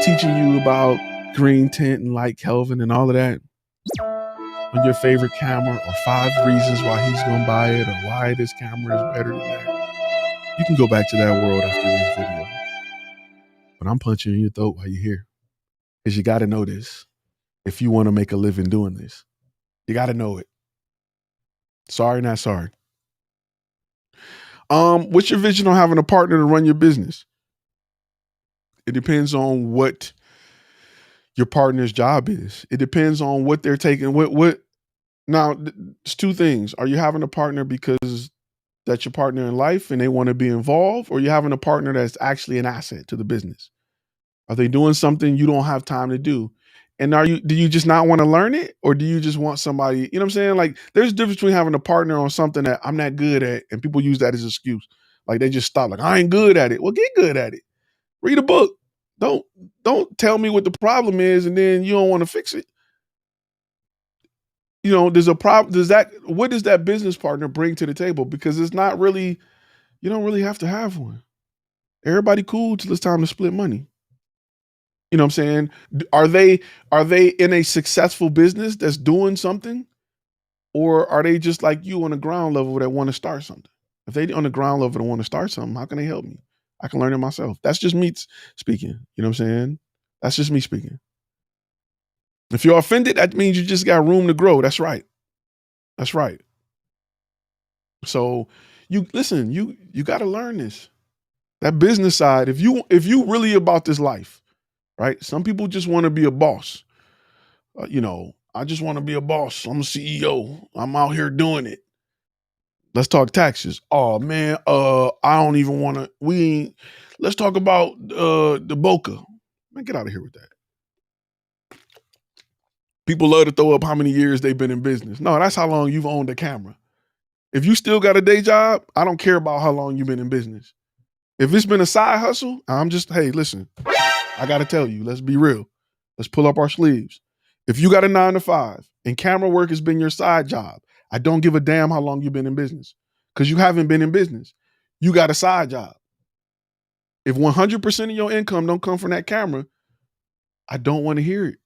teaching you about green tint and light Kelvin and all of that on your favorite camera, or 5 reasons why he's going to buy it, or why this camera is better than that. You can go back to that world after this video. But I'm punching in your throat while you're here. Because you got to know this if you want to make a living doing this. You got to know it. Sorry, not sorry. What's your vision on having a partner to run your business? It depends on what your partner's job is. It depends on what they're taking. Now, it's 2 things. Are you having a partner because that's your partner in life and they want to be involved, or you having a partner that's actually an asset to the business? Are they doing something you don't have time to do? And do you just not want to learn it, or do you just want somebody, you know what I'm saying? Like, there's a difference between having a partner on something that I'm not good at, and people use that as an excuse. Like, they just stop, like, I ain't good at it. Well, get good at it. Read a book. Don't tell me what the problem is and then you don't want to fix it. You know, there's a problem. What does that business partner bring to the table? Because it's not really, you don't really have to have one. Everybody cool till it's time to split money. You know what I'm saying? Are they in a successful business that's doing something? Or are they just like you on the ground level that want to start something? If they on the ground level that want to start something, how can they help me? I can learn it myself. That's just me speaking. You know what I'm saying? That's just me speaking. If you're offended, that means you just got room to grow. That's right. That's right. So you listen, you got to learn this. That business side, if you really about this life, right? Some people just want to be a boss. I just want to be a boss. I'm a CEO. I'm out here doing it. Let's talk taxes. Oh man, I don't even want to. Let's talk about the Boca. Man, get out of here with that. People love to throw up how many years they've been in business. No, that's how long you've owned a camera. If you still got a day job, I don't care about how long you've been in business. If it's been a side hustle, hey, listen, I got to tell you, let's be real. Let's pull up our sleeves. If you got a 9 to 5 and camera work has been your side job, I don't give a damn how long you've been in business because you haven't been in business. You got a side job. If 100% of your income don't come from that camera, I don't want to hear it.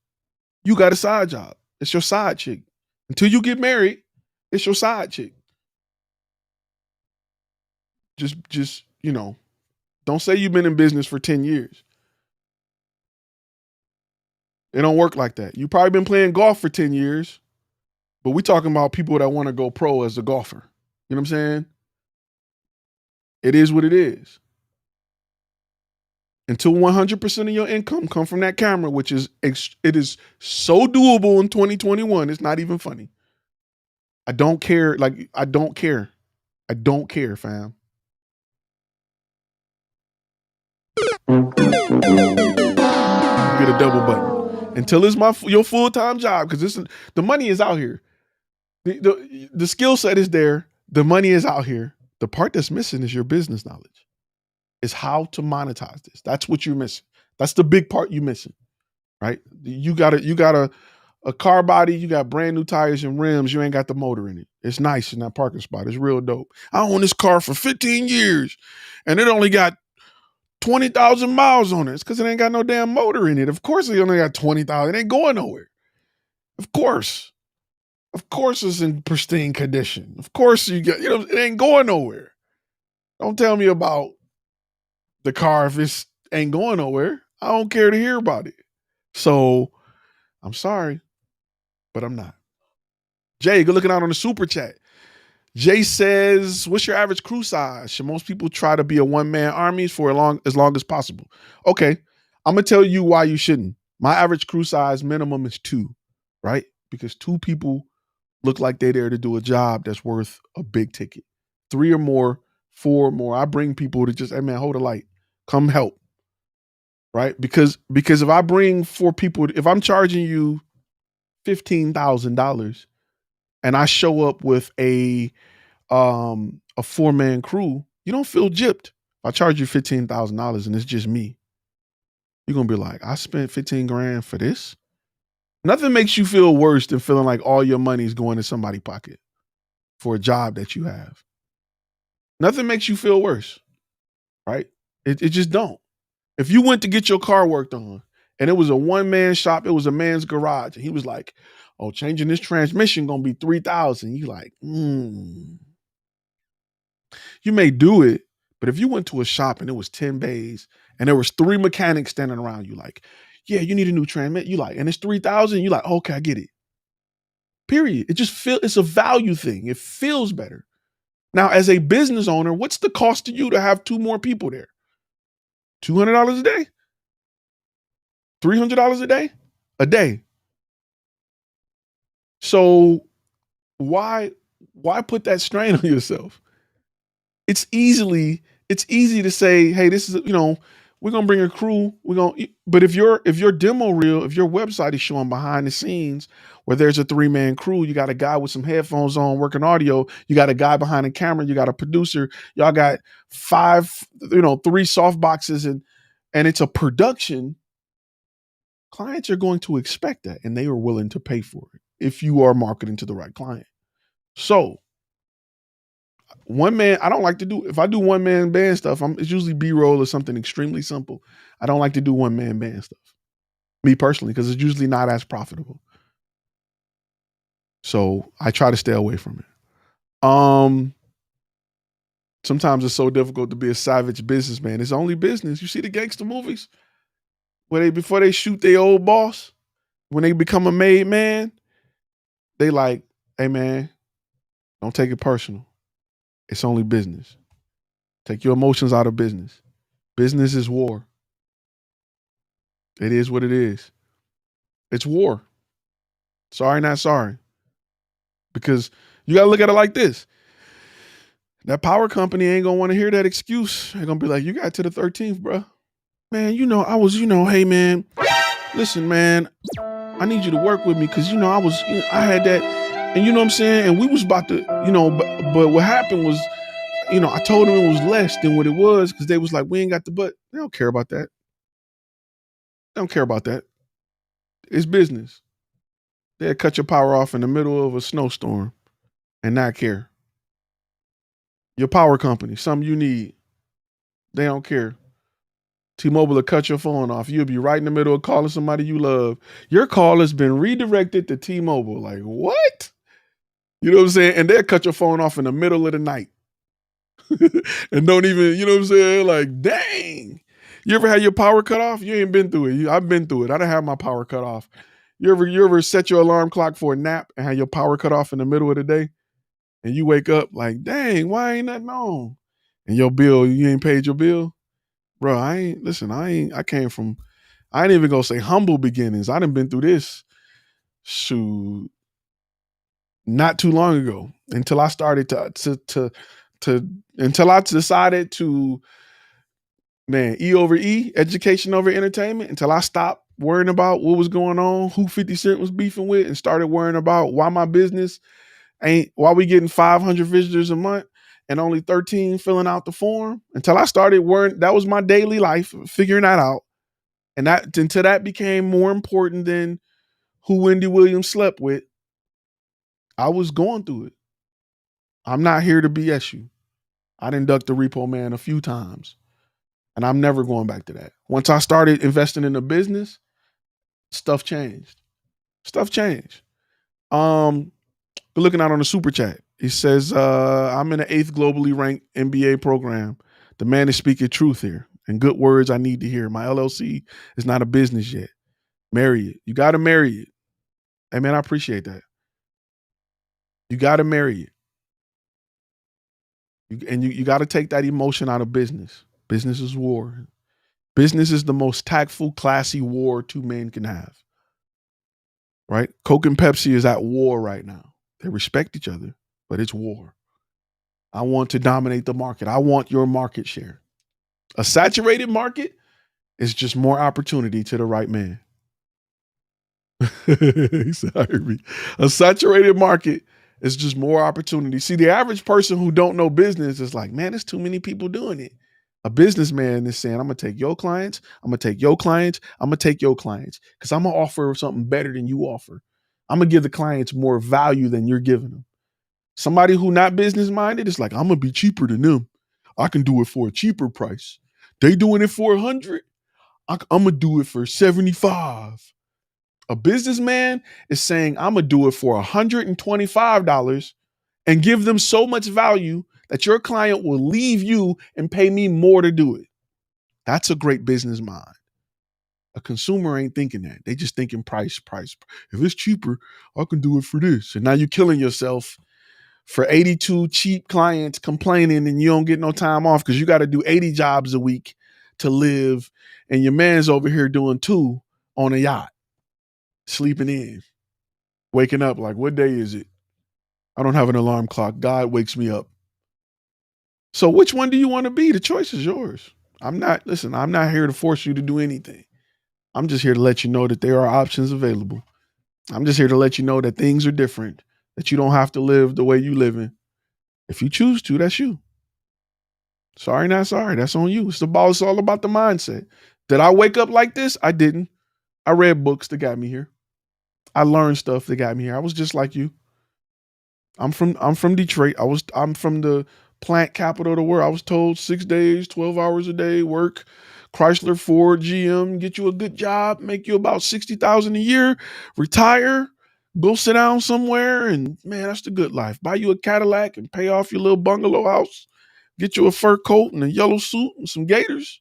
You got a side job. It's your side chick. Until you get married, it's your side chick. Just don't say you've been in business for 10 years. It don't work like that. You probably been playing golf for 10 years, but we talking about people that want to go pro as a golfer. You know what I'm saying? It is what it is. Until 100% of your income come from that camera, which is it is so doable in 2021. It's not even funny. I don't care. I don't care. I don't care, fam. You get a double button until it's your full-time job because the money is out here. The skill set is there. The money is out here. The part that's missing is your business knowledge. Is how to monetize this. That's what you're missing. That's the big part you're missing, right? You got a car body. You got brand new tires and rims. You ain't got the motor in it. It's nice in that parking spot. It's real dope. I own this car for 15 years, and it only got 20,000 miles on it. It's because it ain't got no damn motor in it. Of course, it only got 20,000. It ain't going nowhere. Of course. Of course, it's in pristine condition. Of course, it ain't going nowhere. Don't tell me about the car if it ain't going nowhere. I don't care to hear about it. So I'm sorry, but I'm not. Jay, good looking out on the super chat. Jay says, what's your average crew size? Should most people try to be a one-man army for as long as possible? Okay, I'm going to tell you why you shouldn't. My average crew size minimum is 2, right? Because 2 people look like they're there to do a job that's worth a big ticket. 3 or more, 4 or more. I bring people to just, hey man, hold a light. Come help. Right? Because if I bring 4 people, if I'm charging you $15,000 and I show up with a 4-man crew, you don't feel gypped. If I charge you $15,000 and it's just me, you're gonna be like, I spent 15 grand for this. Nothing makes you feel worse than feeling like all your money is going in somebody's pocket for a job that you have. Nothing makes you feel worse, right? It just don't. If you went to get your car worked on and it was a one-man shop, it was a man's garage, and he was like, oh, changing this transmission gonna be $3,000. You like, You may do it, but if you went to a shop and it was 10 bays and there was 3 mechanics standing around you like, yeah, you need a new transmission. You like, and it's 3,000, you like, okay, I get it. Period. It's a value thing. It feels better. Now, as a business owner, what's the cost to you to have 2 more people there? $200 a day? $300 a day? A day. So why put that strain on yourself? It's easy to say, hey, this is, we're gonna bring a crew. But if your demo reel, if your website is showing behind the scenes where there's a 3-man crew, you got a guy with some headphones on working audio, you got a guy behind the camera, you got a producer, y'all got 3 soft boxes and it's a production, clients are going to expect that and they are willing to pay for it if you are marketing to the right client. So one man, I don't like to do, if I do one man band stuff, it's usually B-roll or something extremely simple. I don't like to do one man band stuff, me personally, because it's usually not as profitable. So I try to stay away from it. Sometimes it's so difficult to be a savage businessman. It's only business. You see the gangster movies? before they shoot their old boss, when they become a made man, they like, hey man, don't take it personal. It's only business. Take your emotions out of business. Business is war. It is what it is. It's war. Sorry, not sorry. Because you got to look at it like this. That power company ain't going to want to hear that excuse. They're going to be like, you got to the 13th, bro. Man, I was, hey, man, listen, man, I need you to work with me because, I had that. And you know what I'm saying? And we was about to, but what happened was, I told them it was less than what it was because they was like, we ain't got the butt. They don't care about that. They don't care about that. It's business. They'll cut your power off in the middle of a snowstorm and not care. Your power company, something you need, they don't care. T-Mobile will cut your phone off. You'll be right in the middle of calling somebody you love. Your call has been redirected to T-Mobile. Like, what? You know what I'm saying? And they'll cut your phone off in the middle of the night. And don't even, you know what I'm saying? Like, dang. You ever had your power cut off? You ain't been through it. I've been through it. I done had my power cut off. You ever set your alarm clock for a nap and have your power cut off in the middle of the day? And you wake up like, dang, why ain't nothing on? And your bill, you ain't paid your bill? Bro, I ain't even gonna say humble beginnings. I done been through this, shoot, not too long ago until I started until I decided to, man, E over E, education over entertainment, until I stopped worrying about what was going on, who 50 Cent was beefing with, and started worrying about why my business why we getting 500 visitors a month and only 13 filling out the form. Until I started worrying, that was my daily life, figuring that out. And until that became more important than who Wendy Williams slept with, I was going through it. I'm not here to BS you. I done ducked the repo man a few times. And I'm never going back to that. Once I started investing in a business, stuff changed. Stuff changed. Looking out on the super chat. He says, I'm in the 8th globally ranked MBA program. The man is speaking truth here and good words I need to hear. My LLC is not a business yet. Marry it. You got to marry it. Hey, man, I appreciate that. You got to marry it. You got to take that emotion out of business. Business is war. Business is the most tactful, classy war two men can have. Right? Coke and Pepsi is at war right now. They respect each other, but it's war. I want to dominate the market. I want your market share. A saturated market is just more opportunity to the right man. He said, I agree. A saturated market is just more opportunity. See, the average person who don't know business is like, man, there's too many people doing it. A businessman is saying, I'm going to take your clients. I'm going to take your clients. I'm going to take your clients because I'm going to offer something better than you offer. I'm going to give the clients more value than you're giving them. Somebody who not business minded is like, I'm going to be cheaper than them. I can do it for a cheaper price. They doing it for 100. I'm going to do it for 75. A businessman is saying, I'm going to do it for $125 and give them so much value that your client will leave you and pay me more to do it. That's a great business mind. A consumer ain't thinking that. They just thinking price. If it's cheaper, I can do it for this. And now you're killing yourself for 82 cheap clients complaining and you don't get no time off because you got to do 80 jobs a week to live. And your man's over here doing 2 on a yacht, sleeping in, waking up like, what day is it? I don't have an alarm clock. God wakes me up. So which one do you want to be? The choice is yours. I'm not here to force you to do anything. I'm just here to let you know that there are options available. I'm just here to let you know that things are different, that you don't have to live the way you living. If you choose to, that's you. Sorry, not sorry. That's on you. It's all about the mindset. Did I wake up like this? I didn't. I read books that got me here. I learned stuff that got me here. I was just like you. I'm from Detroit. I'm from the plant capital of the world. I was told 6 days, 12 hours a day, work, Chrysler, Ford, GM, get you a good job, make you about $60,000 a year, retire, go sit down somewhere, and man, that's the good life. Buy you a Cadillac and pay off your little bungalow house, get you a fur coat and a yellow suit and some gaiters,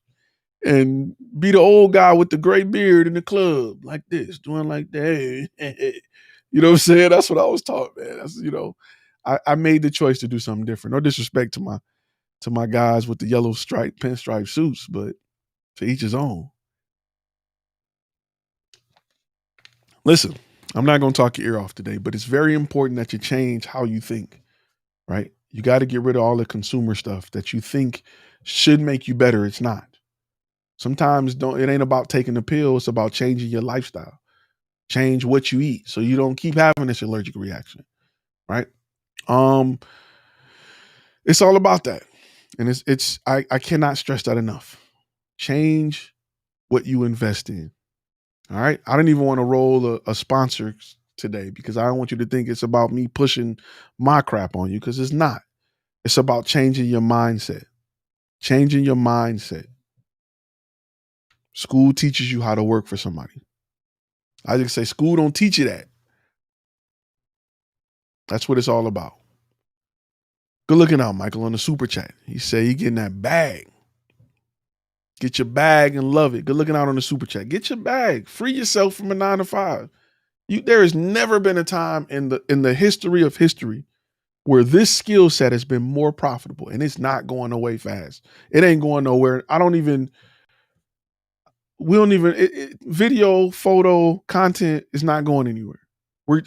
and be the old guy with the gray beard in the club like this, doing like that. Hey, you know what I'm saying? That's what I was taught, man. That's, I made the choice to do something different. No disrespect to my guys with the yellow stripe pinstripe suits, but to each his own. Listen, I'm not going to talk your ear off today, but it's very important that you change how you think, right? You got to get rid of all the consumer stuff that you think should make you better. It's not. Sometimes it ain't about taking the pill. It's about changing your lifestyle. Change what you eat so you don't keep having this allergic reaction, right? Um, it's all about that. And I cannot stress that enough. Change what you invest in. All right. I don't even want to roll a sponsor today because I don't want you to think it's about me pushing my crap on you, because it's not. It's about changing your mindset. Changing your mindset. School teaches you how to work for somebody. I just say school don't teach you that. That's what it's all about. Good looking out, Michael, on the super chat. He said he getting that bag. Get your bag and love it. Good looking out on the super chat. Get your bag. Free yourself from a 9 to 5. There has never been a time in the history of history where this skill set has been more profitable, and it's not going away fast. It ain't going nowhere. Video, photo, content is not going anywhere.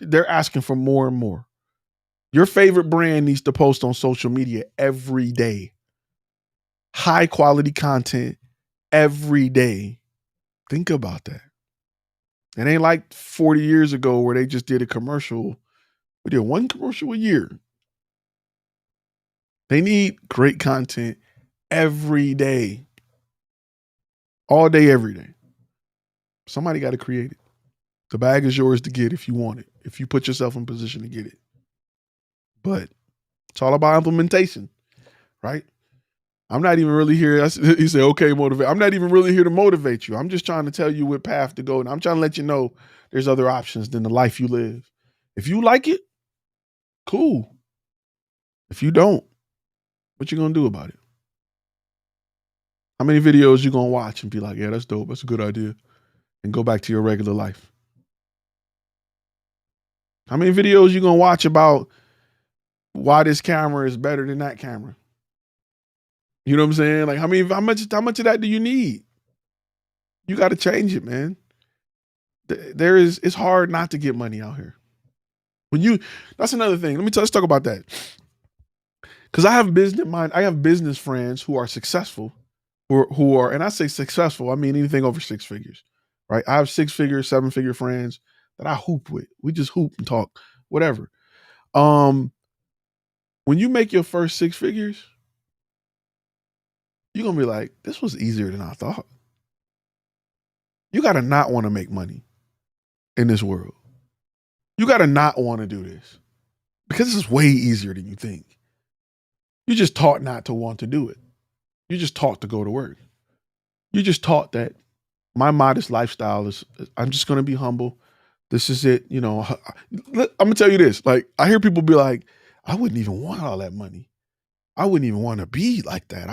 They're asking for more and more. Your favorite brand needs to post on social media every day. High quality content every day. Think about that. It ain't like 40 years ago where they just did a commercial. We did one commercial a year. They need great content every day. All day, every day. Somebody got to create it. The bag is yours to get if you want it, if you put yourself in position to get it. But it's all about implementation, right? I'm not even really here. You say, okay, motivate. I'm not even really here to motivate you. I'm just trying to tell you what path to go. And I'm trying to let you know there's other options than the life you live. If you like it, cool. If you don't, what you gonna do about it? How many videos you gonna watch and be like, yeah, that's dope. That's a good idea. And go back to your regular life? How many videos you gonna watch about why this camera is better than that camera? You know what I'm saying? Like how much of that do you need? You got to change it, man. It's hard not to get money out here. That's another thing. Let's talk about that. Because I have business friends who are successful, who are, and I say successful, I mean anything over 6 figures, right? I have 6-figure, 7-figure friends that I hoop with. We just hoop and talk, whatever. When you make your first 6 figures, you're gonna be like, this was easier than I thought. You gotta not want to make money in this world. You gotta not want to do this because this is way easier than you think. You just taught not to want to do it. You just taught to go to work. You just taught that my modest lifestyle is, I'm just gonna be humble. This is it. I'm gonna tell you this. Like, I hear people be like, I wouldn't even want all that money. I wouldn't even want to be like that.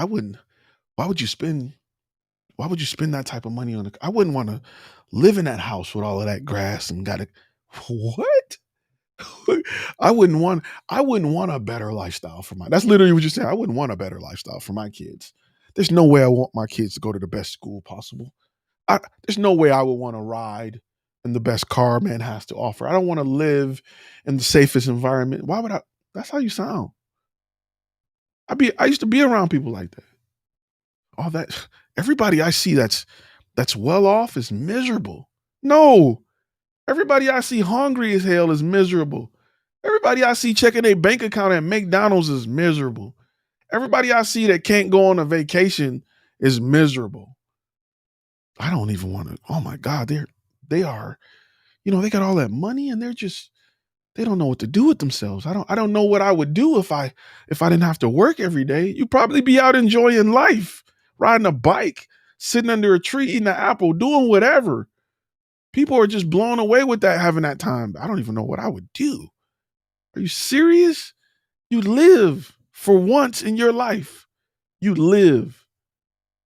Why would you spend that type of money on I wouldn't want to live in that house with all of that grass and what? I wouldn't want a better lifestyle for that's literally what you're saying. I wouldn't want a better lifestyle for my kids. There's no way I want my kids to go to the best school possible. There's no way I would want to ride in the best car man has to offer. I don't want to live in the safest environment. Why would I? That's how you sound. I used to be around people like that. All that, everybody I see that's well off is miserable. No, everybody I see hungry as hell is miserable. Everybody I see checking their bank account at McDonald's is miserable. Everybody I see that can't go on a vacation is miserable. I don't even want to. Oh my God, they are. They got all that money and they don't know what to do with themselves. I don't know what I would do if I didn't have to work every day. You'd probably be out enjoying life, riding a bike, sitting under a tree, eating an apple, doing whatever. People are just blown away with that, having that time. I don't even know what I would do. Are you serious? You live for once in your life. You live.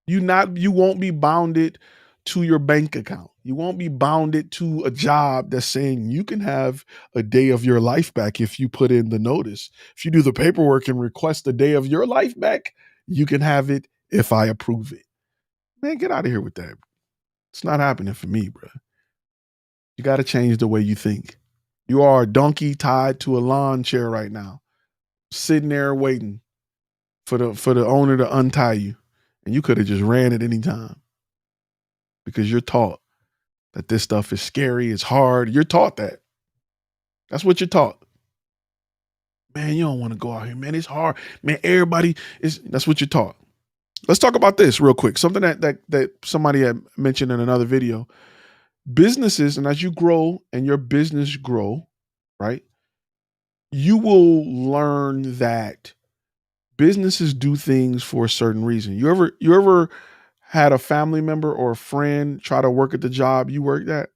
You won't be bounded to your bank account. You won't be bounded to a job that's saying you can have a day of your life back if you put in the notice. If you do the paperwork and request a day of your life back, you can have it if I approve it. Man, get out of here with that. It's not happening for me, bro. You got to change the way you think. You are a donkey tied to a lawn chair right now, sitting there waiting for the owner to untie you. And you could have just ran at any time because you're taught that this stuff is scary, it's hard. You're taught that. That's what you're taught. Man, you don't want to go out here, man. It's hard. Man, everybody is that's what you're taught. Let's talk about this real quick. Something that somebody had mentioned in another video. Businesses, and as you grow and your business grow, right? You will learn that businesses do things for a certain reason. You ever had a family member or a friend try to work at the job you worked at?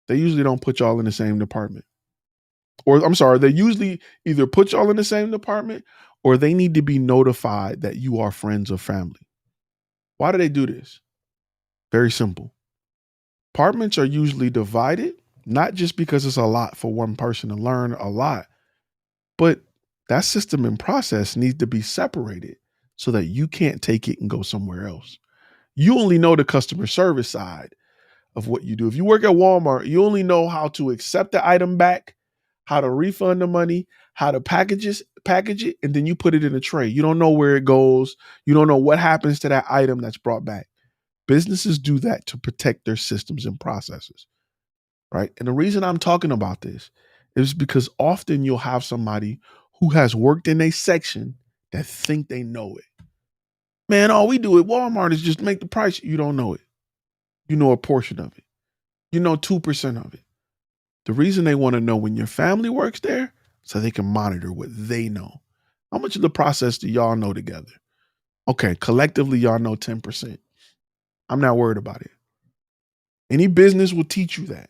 They usually don't put y'all in the same department. Or I'm sorry, they usually either put y'all in the same department or they need to be notified that you are friends or family. Why do they do this? Very simple. Departments are usually divided, not just because it's a lot for one person to learn a lot, but that system and process needs to be separated so that you can't take it and go somewhere else. You only know the customer service side of what you do. If you work at Walmart, you only know how to accept the item back, how to refund the money, how to package it, and then you put it in a tray. You don't know where it goes. You don't know what happens to that item that's brought back. Businesses do that to protect their systems and processes, right? And the reason I'm talking about this is because often you'll have somebody who has worked in a section that think they know it. Man, all we do at Walmart is just make the price. You don't know it. You know a portion of it. You know 2% of it. The reason they want to know when your family works there, so they can monitor what they know. How much of the process do y'all know together? Okay, collectively, y'all know 10%. I'm not worried about it. Any business will teach you that,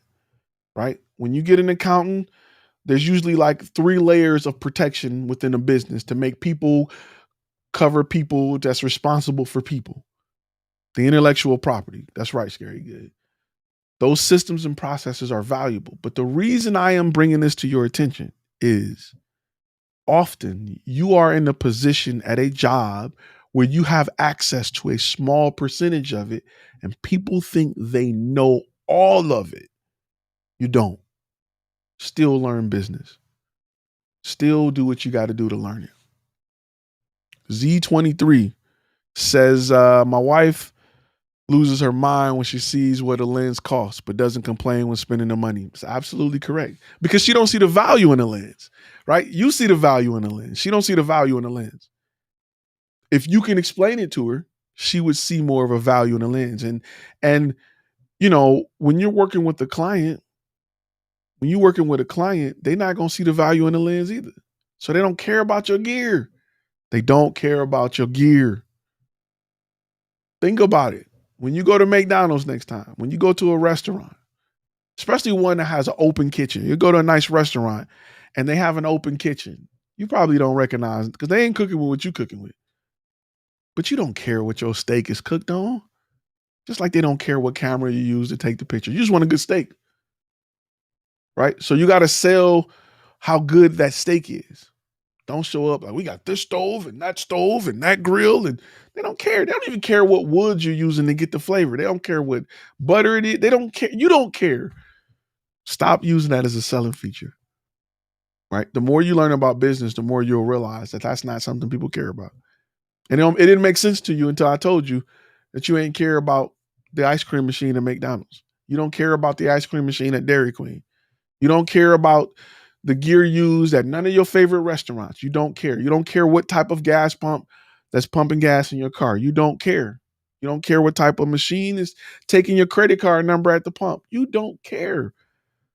right? When you get an accountant, there's usually like 3 layers of protection within a business to make people cover people that's responsible for people. The intellectual property. That's right, Scary Good. Those systems and processes are valuable. But the reason I am bringing this to your attention is often you are in a position at a job where you have access to a small percentage of it and people think they know all of it. You don't. Still learn business. Still do what you got to do to learn it. Z23 says, my wife loses her mind when she sees what a lens costs, but doesn't complain when spending the money. It's absolutely correct. Because she don't see the value in the lens, right? You see the value in the lens. She don't see the value in the lens. If you can explain it to her, she would see more of a value in the lens. And you know, when you're working with the client, they're not gonna see the value in the lens either. So they don't care about your gear. They don't care about your gear. Think about it. When you go to McDonald's next time, when you go to a restaurant, especially one that has an open kitchen, you go to a nice restaurant and they have an open kitchen. You probably don't recognize it because they ain't cooking with what you cooking with. But you don't care what your steak is cooked on. Just like they don't care what camera you use to take the picture. You just want a good steak, right? So you got to sell how good that steak is. Don't show up like we got this stove and that grill, and they don't care. They don't even care what woods you're using to get the flavor. They don't care what butter it is. They don't care. You don't care. Stop using that as a selling feature, right? The more you learn about business, the more you'll realize that that's not something people care about. And it didn't make sense to you until I told you that you ain't care about the ice cream machine at McDonald's. You don't care about the ice cream machine at Dairy Queen. You don't care about the gear used at none of your favorite restaurants. You don't care. You don't care what type of gas pump that's pumping gas in your car. You don't care. You don't care what type of machine is taking your credit card number at the pump. You don't care.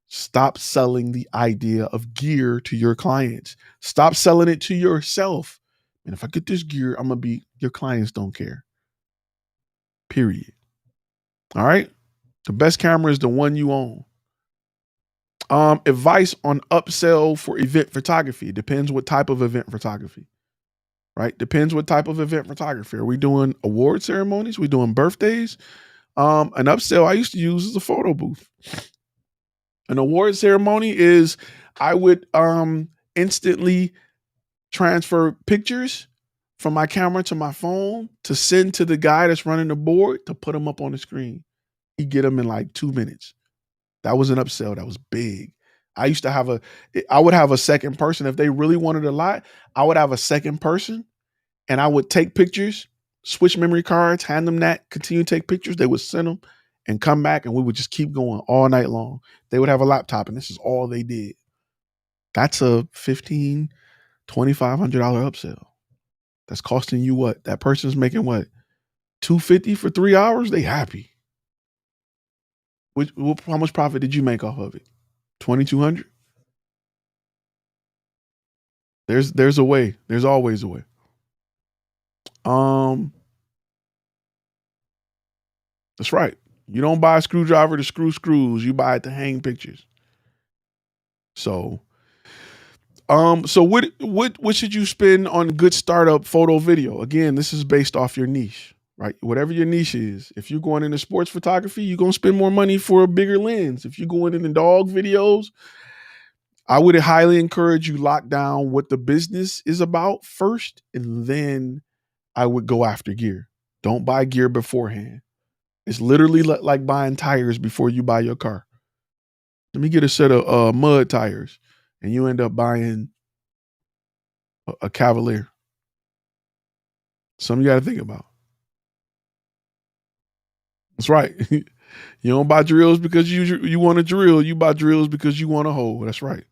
Stop selling the idea of gear to your clients. Stop selling it to yourself. And if I get this gear, I'm going to be, your clients don't care. Period. All right. The best camera is the one you own. Advice on upsell for event photography. It depends what type of event photography. right? Depends what type of event photography. Are we doing award ceremonies? We doing birthdays? An upsell I used to use is a photo booth. An award ceremony is I would instantly transfer pictures from my camera to my phone to send to the guy that's running the board to put them up on the screen. He'd get them in like 2 minutes. That was an upsell. That was big. I would have a second person. If they really wanted a lot, I would have a second person and I would take pictures, switch memory cards, hand them that, continue to take pictures. They would send them and come back and we would just keep going all night long. They would have a laptop and this is all they did. That's a $1,500, $2,500 upsell. That's costing you what? That person's making what? $250 for 3 hours? They happy. How much profit did you make off of it? 2,200? There's a way. There's always a way. That's right. You don't buy a screwdriver to screw screws. You buy it to hang pictures. So what should you spend on good startup photo video? Again, this is based off your niche, right? Whatever your niche is. If you're going into sports photography, you're gonna spend more money for a bigger lens. If you're going into dog videos, I would highly encourage you lock down what the business is about first, and then I would go after gear. Don't buy gear beforehand. It's literally like buying tires before you buy your car. Let me get a set of mud tires, and you end up buying a Cavalier. Something you got to think about. That's right. You don't buy drills because you want a drill. You buy drills because you want a hole. That's right.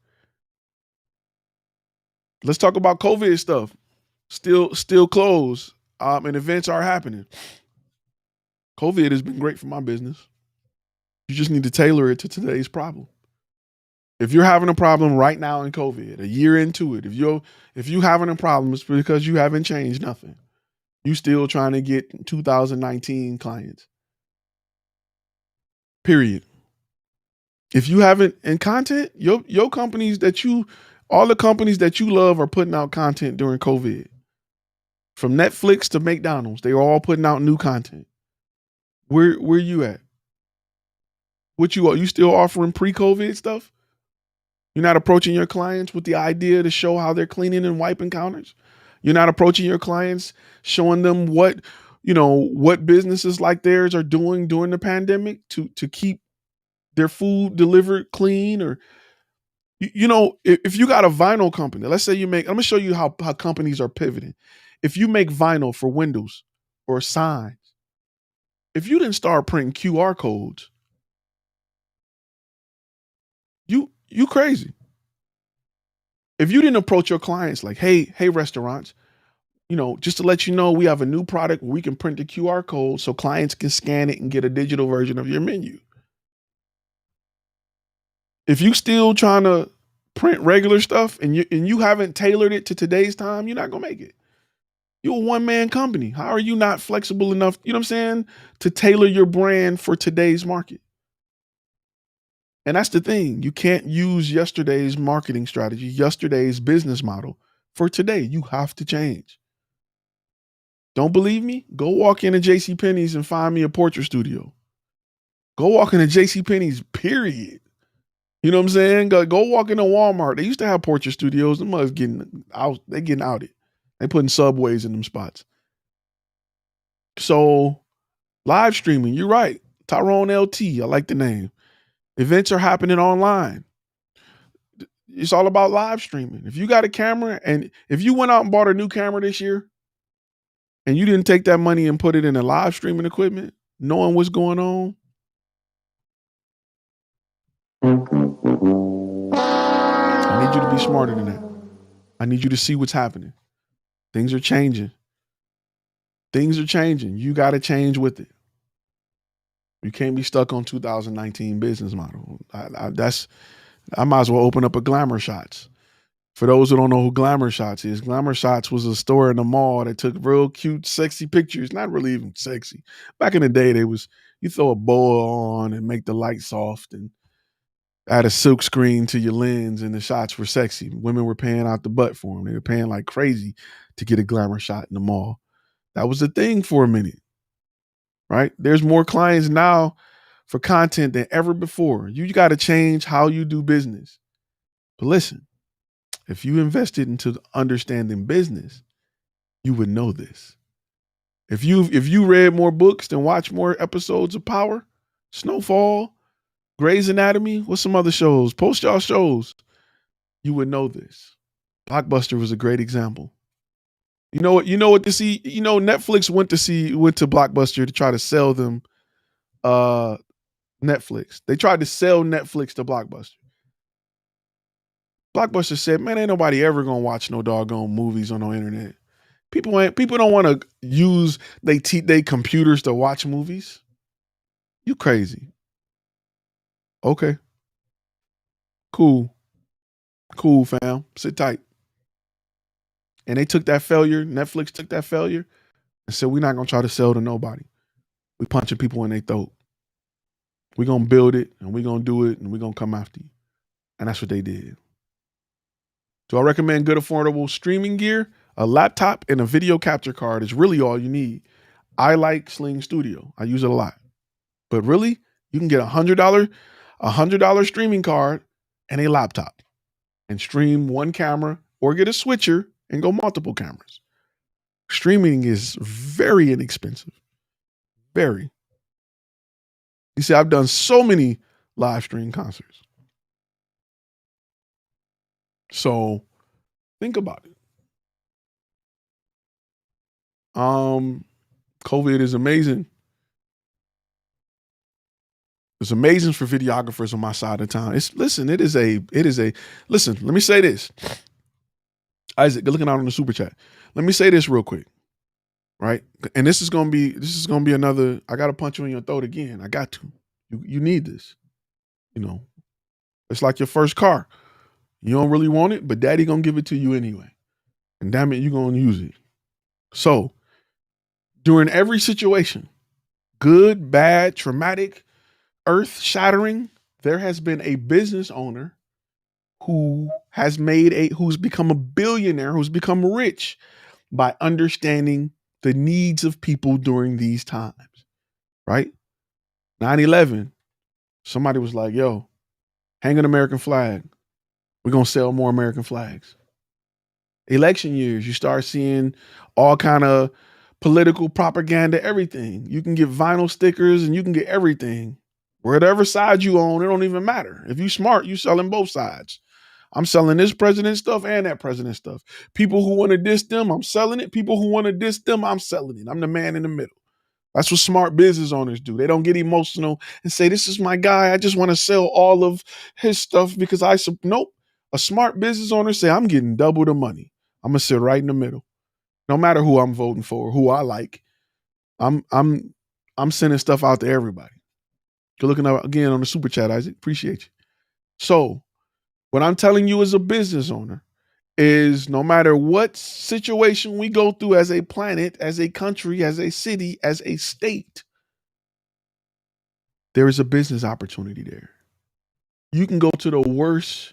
Let's talk about COVID stuff. Still closed, and events are happening. COVID has been great for my business. You just need to tailor it to today's problem. If you're having a problem right now in COVID, a year into it, if you having a problem, it's because you haven't changed nothing. You still trying to get 2019 clients. Period. If you haven't in content, your companies all the companies that you love are putting out content during COVID. From Netflix to McDonald's, they are all putting out new content. Where you at? What you are? You still offering pre-COVID stuff? You're not approaching your clients with the idea to show how they're cleaning and wiping counters. You're not approaching your clients showing them what businesses like theirs are doing during the pandemic to keep their food delivered clean. Or if you got a vinyl company, let's say I'm gonna show you how companies are pivoting. If you make vinyl for windows or signs, if you didn't start printing QR codes, you crazy. If you didn't approach your clients like, hey restaurants, just to let you know, we have a new product where we can print the QR code so clients can scan it and get a digital version of your menu. If you still trying to print regular stuff and you haven't tailored it to today's time, you're not gonna make it. You're a one-man company. How are you not flexible enough, you know what I'm saying, to tailor your brand for today's market? And that's the thing. You can't use yesterday's marketing strategy, yesterday's business model for today. You have to change. Don't believe me? Go walk into JCPenney's and find me a portrait studio. Go walk into JCPenney's, period. You know what I'm saying? Go walk into Walmart. They used to have portrait studios. Them motherfuckers getting out. They getting outed. They putting subways in them spots. So live streaming, you're right. Tyrone LT, I like the name. Events are happening online. It's all about live streaming. If you got a camera and if you went out and bought a new camera this year and you didn't take that money and put it in a live streaming equipment, knowing what's going on, I need you to be smarter than that. I need you to see what's happening. Things are changing. Things are changing. You got to change with it. You can't be stuck on 2019 business model. I might as well open up a Glamour Shots. For those who don't know who Glamour Shots is, Glamour Shots was a store in the mall that took real cute, sexy pictures. Not really even sexy. Back in the day, you throw a boa on and make the light soft, and Add a silk screen to your lens and the shots were sexy. Women were paying out the butt for them. They were paying like crazy to get a glamour shot in the mall. That was the thing for a minute, right? There's more clients now for content than ever before. You got to change how you do business. But listen, if you invested into understanding business, you would know this. If you read more books and watched more episodes of Power, Snowfall, Grey's Anatomy, what's some other shows? Post y'all shows. You would know this. Blockbuster was a great example. You know what? Netflix went to Blockbuster to try to sell them Netflix. They tried to sell Netflix to Blockbuster. Blockbuster said, "Man, ain't nobody ever gonna watch no doggone movies on no internet. People don't want to use they computers to watch movies. You crazy? Okay, cool, fam. Sit tight." And they took that failure. Netflix took that failure and said, "We're not gonna try to sell to nobody. We punching people in their throat. We're gonna build it and we're gonna do it and we're gonna come after you." And that's what they did. Do I recommend good affordable streaming gear? A laptop and a video capture card is really all you need. I like Sling Studio. I use it a lot. But really, you can get $100 streaming card and a laptop and stream one camera or get a switcher and go multiple cameras. Streaming is very inexpensive. Very. You see, I've done so many live stream concerts. So think about it. COVID is amazing. It's amazing for videographers on my side of town. Listen, listen, let me say this. Isaac, looking out on the super chat. Let me say this real quick. Right? And this is gonna be another, I gotta punch you in your throat again. I got to. You need this. You know, it's like your first car. You don't really want it, but daddy gonna give it to you anyway. And damn it, you're gonna use it. So during every situation, good, bad, traumatic, earth shattering, there has been a business owner who's become a billionaire, who's become rich by understanding the needs of people during these times, right? 9/11, somebody was like, yo, hang an American flag. We're going to sell more American flags. Election years, you start seeing all kind of political propaganda, everything. You can get vinyl stickers and you can get everything. Whatever side you own, it don't even matter. If you smart, you selling both sides. I'm selling this president stuff and that president stuff. People who want to diss them, I'm selling it. People who want to diss them, I'm selling it. I'm the man in the middle. That's what smart business owners do. They don't get emotional and say, this is my guy. I just want to sell all of his stuff because nope. A smart business owner say, I'm getting double the money. I'm going to sit right in the middle. No matter who I'm voting for, who I like, I'm sending stuff out to everybody. You're looking up again on the super chat, Isaac. Appreciate you. So what I'm telling you as a business owner is no matter what situation we go through as a planet, as a country, as a city, as a state, there is a business opportunity there. You can go to the worst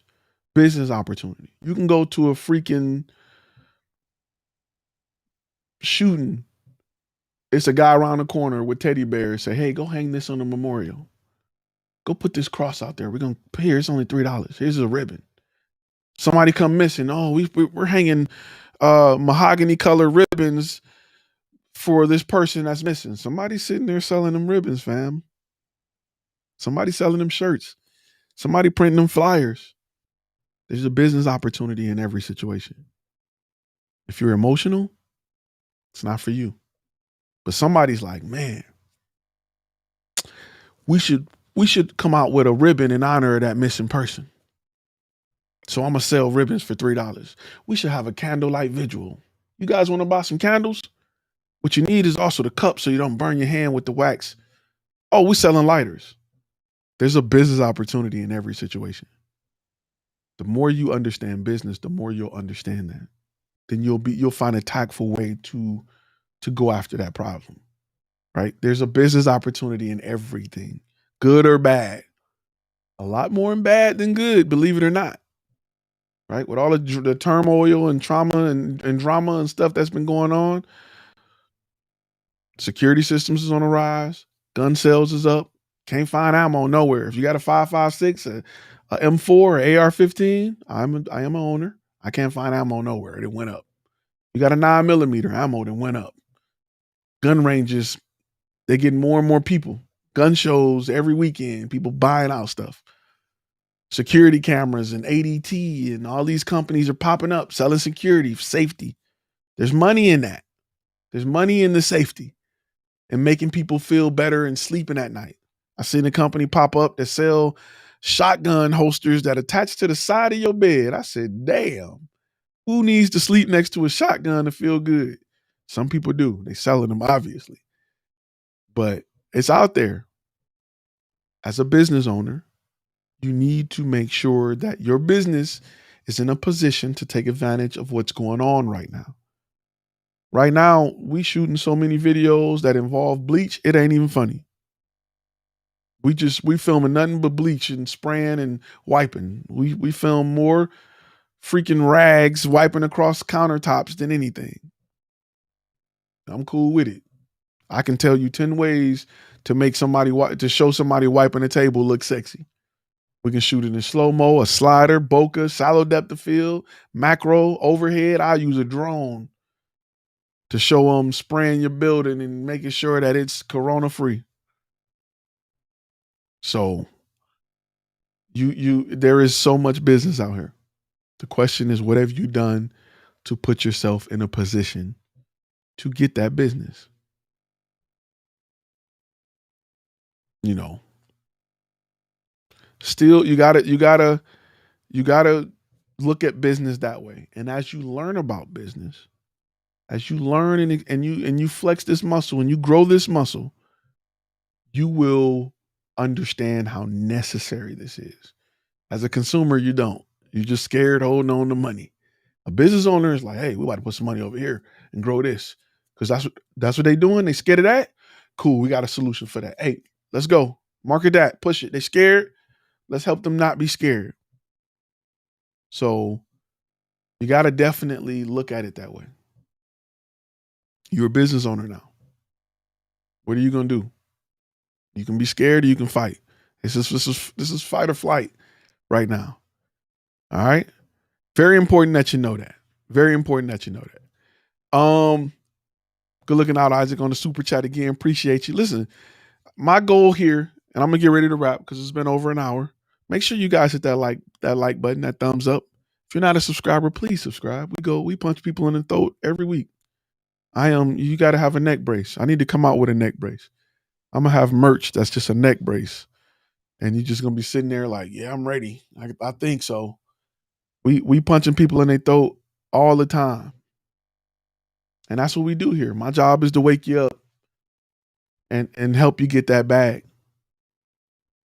business opportunity. You can go to a freaking shooting. It's a guy around the corner with teddy bears. Say, hey, go hang this on the memorial. Go put this cross out there. Here, it's only $3. Here's a ribbon. Somebody come missing. Oh, we're hanging mahogany color ribbons for this person that's missing. Somebody's sitting there selling them ribbons, fam. Somebody selling them shirts. Somebody printing them flyers. There's a business opportunity in every situation. If you're emotional, it's not for you. But somebody's like, man, we should come out with a ribbon in honor of that missing person. So I'm gonna sell ribbons for $3. We should have a candlelight vigil. You guys want to buy some candles? What you need is also the cup so you don't burn your hand with the wax. Oh, we're selling lighters. There's a business opportunity in every situation. The more you understand business, the more you'll understand that. Then you'll find a tactful way to go after that problem. Right? There's a business opportunity in everything, good or bad. A lot more in bad than good, believe it or not. Right? With all the turmoil and trauma and drama and stuff that's been going on, security systems is on the rise. Gun sales is up. Can't find ammo nowhere. If you got a 5.56, a M4 or AR-15, I am an owner. I can't find ammo nowhere. It went up. You got a 9mm ammo that went up. Gun ranges, they get more and more people. Gun shows every weekend, people buying out stuff. Security cameras and ADT and all these companies are popping up, selling security, safety. There's money in that. There's money in the safety and making people feel better and sleeping at night. I seen a company pop up that sell shotgun holsters that attach to the side of your bed. I said, damn, who needs to sleep next to a shotgun to feel good? Some people do. They selling them, obviously. But it's out there. As a business owner, you need to make sure that your business is in a position to take advantage of what's going on right now. Right now, we shooting so many videos that involve bleach, it ain't even funny. We filming nothing but bleach and spraying and wiping. We film more freaking rags wiping across countertops than anything. I'm cool with it. I can tell you 10 ways to make somebody to show somebody wiping a table look sexy. We can shoot it in slow-mo, a slider, bokeh, shallow depth of field, macro, overhead. I use a drone to show them spraying your building and making sure that it's corona-free. So there is so much business out here. The question is, what have you done to put yourself in a position to get that business? You know, still you gotta look at business that way. And as you learn about business, as you learn and you flex this muscle and you grow this muscle, you will understand how necessary this is. As a consumer, you don't. You're just scared holding on to money. A business owner is like, hey, we about to put some money over here and grow this. Because that's what they doing. They scared of that. Cool, we got a solution for that. Hey, let's go. Market that, push it. They scared. Let's help them not be scared. So you got to definitely look at it that way. You're a business owner now. What are you going to do? You can be scared or you can fight. This is fight or flight right now. All right. Very important that you know that. Very important that you know that. Good looking out, Isaac, on the super chat again. Appreciate you. Listen, my goal here, and I'm gonna get ready to wrap because it's been over an hour. Make sure you guys hit that like button, that thumbs up. If you're not a subscriber, please subscribe. We punch people in the throat every week. You gotta have a neck brace. I need to come out with a neck brace. I'm gonna have merch that's just a neck brace. And you're just gonna be sitting there like, yeah, I'm ready. I think so. We punching people in their throat all the time. And that's what we do here. My job is to wake you up and help you get that bag.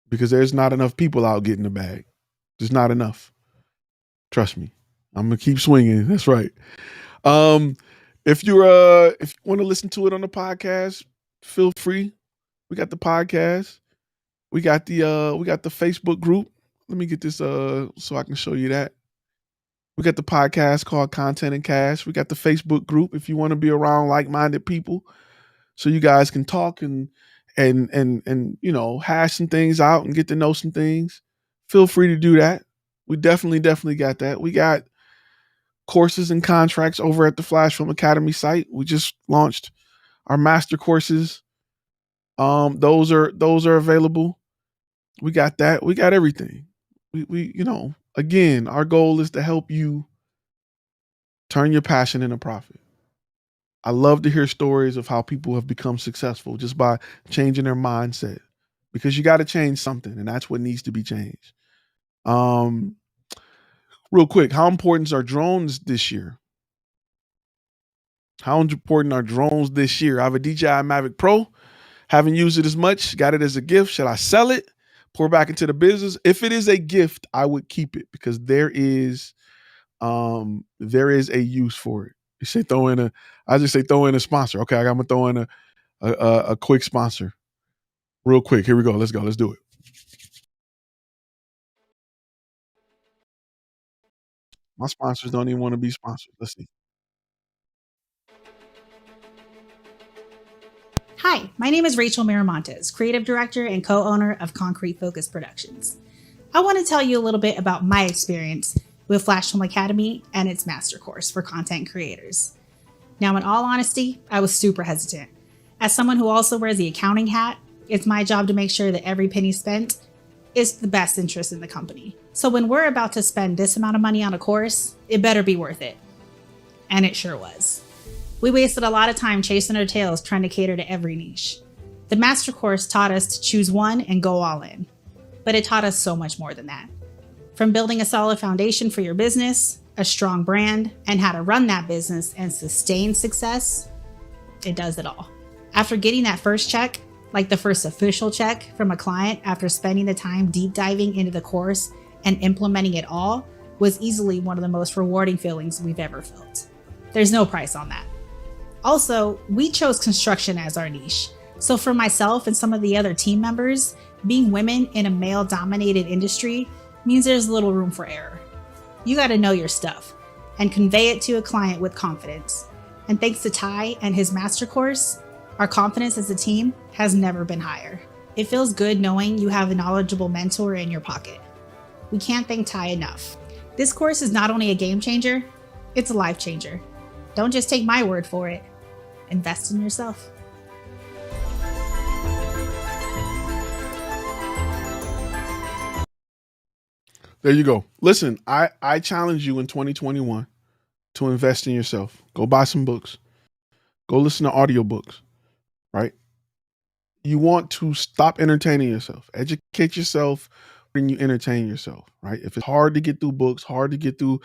Because there's not enough people out getting the bag. There's not enough. Trust me. I'm gonna keep swinging. That's right. If you want to listen to it on the podcast, feel free. We got the podcast. We got the Facebook group. Let me get this so I can show you that. We got the podcast called Content and Cash. We got the Facebook group if you want to be around like-minded people, so you guys can talk and hash some things out and get to know some things. Feel free to do that. We definitely got that. We got courses and contracts over at the FlashFilm Academy site. We just launched our master courses. Those are available. We got that. We got everything. We again, our goal is to help you turn your passion into profit. I love to hear stories of how people have become successful just by changing their mindset, because you got to change something, and that's what needs to be changed. Real quick, how important are drones this year? How important are drones this year? I have a DJI Mavic Pro. Haven't used it as much. Got it as a gift. Should I sell it? Pour back into the business? If it is a gift, I would keep it, because there is a use for it. You say I just say throw in a sponsor. Okay, I'm gonna throw in a quick sponsor. Real quick. Here we go. Let's go. Let's do it. My sponsors don't even want to be sponsored. Let's see. Hi, my name is Rachel Miramontes, creative director and co owner of Concrete Focus Productions. I want to tell you a little bit about my experience with FlashFilm Academy and its master course for content creators. Now, in all honesty, I was super hesitant. As someone who also wears the accounting hat, it's my job to make sure that every penny spent is the best interest in the company. So when we're about to spend this amount of money on a course, it better be worth it. And it sure was. We wasted a lot of time chasing our tails trying to cater to every niche. The master course taught us to choose one and go all in, but it taught us so much more than that. From building a solid foundation for your business, a strong brand, and how to run that business and sustain success, it does it all. After getting that first check, like the first official check from a client after spending the time deep diving into the course and implementing it all, was easily one of the most rewarding feelings we've ever felt. There's no price on that. Also, we chose construction as our niche. So for myself and some of the other team members, being women in a male-dominated industry means there's little room for error. You got to know your stuff and convey it to a client with confidence. And thanks to Ty and his master course, our confidence as a team has never been higher. It feels good knowing you have a knowledgeable mentor in your pocket. We can't thank Ty enough. This course is not only a game changer, it's a life changer. Don't just take my word for it. Invest in yourself. There you go. Listen, I challenge you in 2021 to invest in yourself. Go buy some books. Go listen to audiobooks, right? You want to stop entertaining yourself. Educate yourself when you entertain yourself, right? If it's hard to get through books, hard to get through,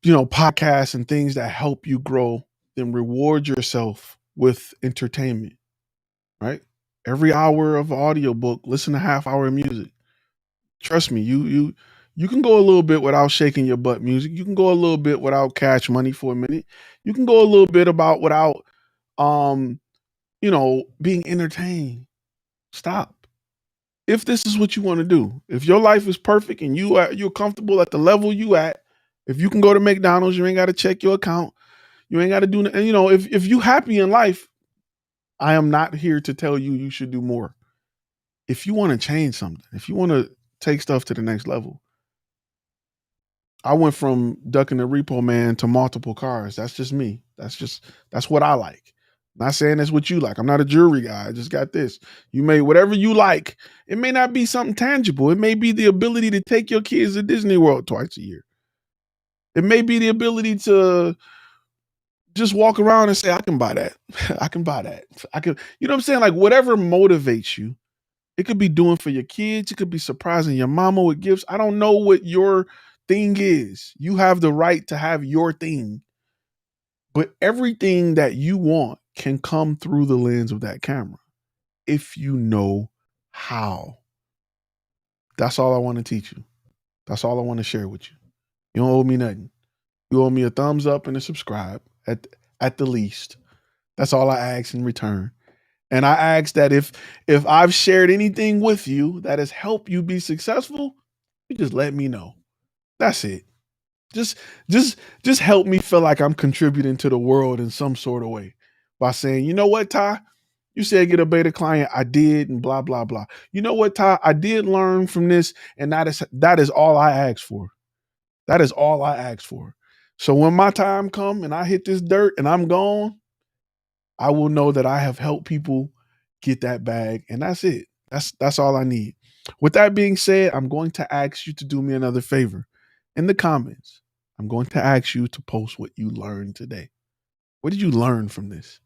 podcasts and things that help you grow, then reward yourself with entertainment, right? Every hour of audiobook, listen to half hour of music. Trust me, you can go a little bit without shaking your butt music. You can go a little bit without cash money for a minute. You can go a little bit without um, being entertained. Stop. If this is what you want to do, if your life is perfect and you're comfortable at the level you at, if you can go to McDonald's, you ain't got to check your account. You ain't got to do, and if you happy in life, I am not here to tell you you should do more. If you want to change something, if you want to take stuff to the next level, I went from ducking the repo man to multiple cars. That's just me. That's what I like. Not saying that's what you like. I'm not a jewelry guy. I just got this. You may whatever you like. It may not be something tangible. It may be the ability to take your kids to Disney World twice a year. It may be the ability to just walk around and say, I can buy that. I can buy that. I can, you know what I'm saying? Like whatever motivates you. It could be doing for your kids. It could be surprising your mama with gifts. I don't know what your thing is. You have the right to have your thing. But everything that you want can come through the lens of that camera if you know how. That's all I want to teach you. That's all I want to share with you. You don't owe me nothing. You owe me a thumbs up and a subscribe at the least. That's all I ask in return. And I ask that if I've shared anything with you that has helped you be successful, you just let me know. That's it. Just just help me feel like I'm contributing to the world in some sort of way by saying, you know what, Ty? You said get a beta client. I did, and blah, blah, blah. You know what, Ty? I did learn from this, and that is all I asked for. That is all I asked for. So when my time come and I hit this dirt and I'm gone, I will know that I have helped people get that bag, and that's it. That's all I need. With that being said, I'm going to ask you to do me another favor. In the comments, I'm going to ask you to post what you learned today. What did you learn from this?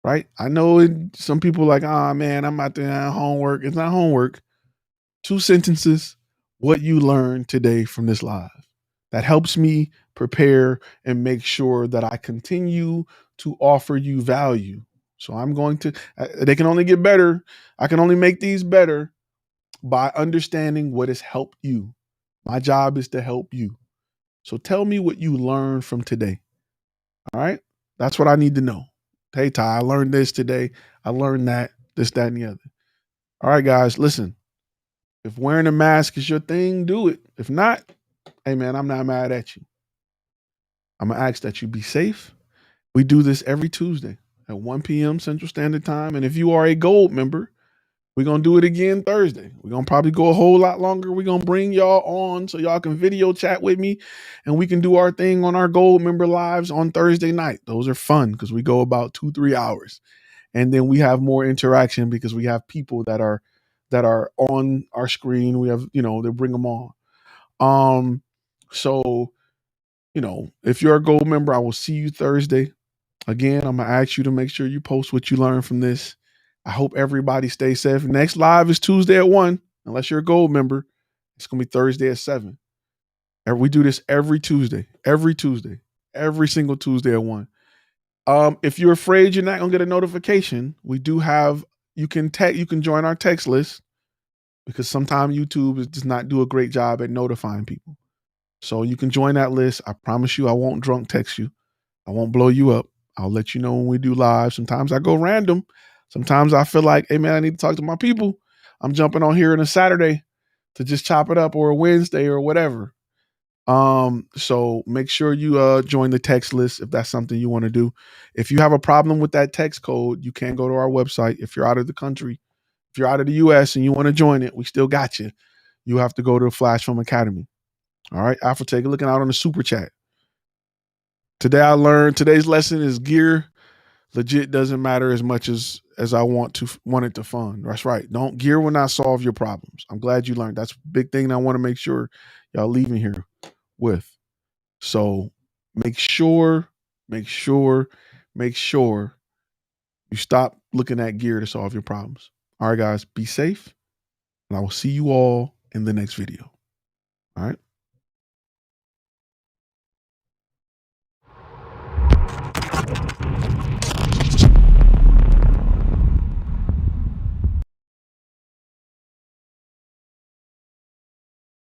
Right? I know some people are like, oh man, I'm out there on homework. It's not homework. 2 sentences, what you learned today from this live. That helps me prepare and make sure that I continue to offer you value. So I'm going to, they can only get better. I can only make these better by understanding what has helped you. My job is to help you. So tell me what you learned from today. All right. That's what I need to know. Hey, Ty, I learned this today. I learned that, this, that, and the other. All right, guys, listen. If wearing a mask is your thing, do it. If not, hey man, I'm not mad at you. I'm gonna ask that you be safe. We do this every Tuesday at 1 p.m. Central Standard Time. And if you are a gold member, we're gonna do it again Thursday. We're gonna probably go a whole lot longer. We're gonna bring y'all on so y'all can video chat with me and we can do our thing on our gold member lives on Thursday night. Those are fun because we go about 2-3 hours. And then we have more interaction because we have people that are on our screen. We have, they bring them on. So, if you're a gold member, I will see you Thursday. Again, I'm gonna ask you to make sure you post what you learned from this. I hope everybody stays safe. Next live is Tuesday at 1. Unless you're a gold member, it's gonna be Thursday at 7. And we do this every Tuesday, every single Tuesday at 1. If you're afraid you're not gonna get a notification, we do have you can join our text list because sometimes YouTube does not do a great job at notifying people. So you can join that list. I promise you I won't drunk text you. I won't blow you up. I'll let you know when we do live. Sometimes I go random. Sometimes I feel like, hey man, I need to talk to my people. I'm jumping on here on a Saturday to just chop it up, or a Wednesday or whatever. So make sure you join the text list if that's something you want to do. If you have a problem with that text code, you can go to our website. If you're out of the country, if you're out of the US and you want to join it, we still got you. You have to go to FlashFilm Academy. All right, Alpha, take a looking out on the super chat. Today I learned today's lesson is gear legit doesn't matter as much as I want it to fund. That's right. Gear will not solve your problems. I'm glad you learned. That's a big thing that I want to make sure y'all leaving here with. So make sure you stop looking at gear to solve your problems. All right, guys, be safe. And I will see you all in the next video. All right.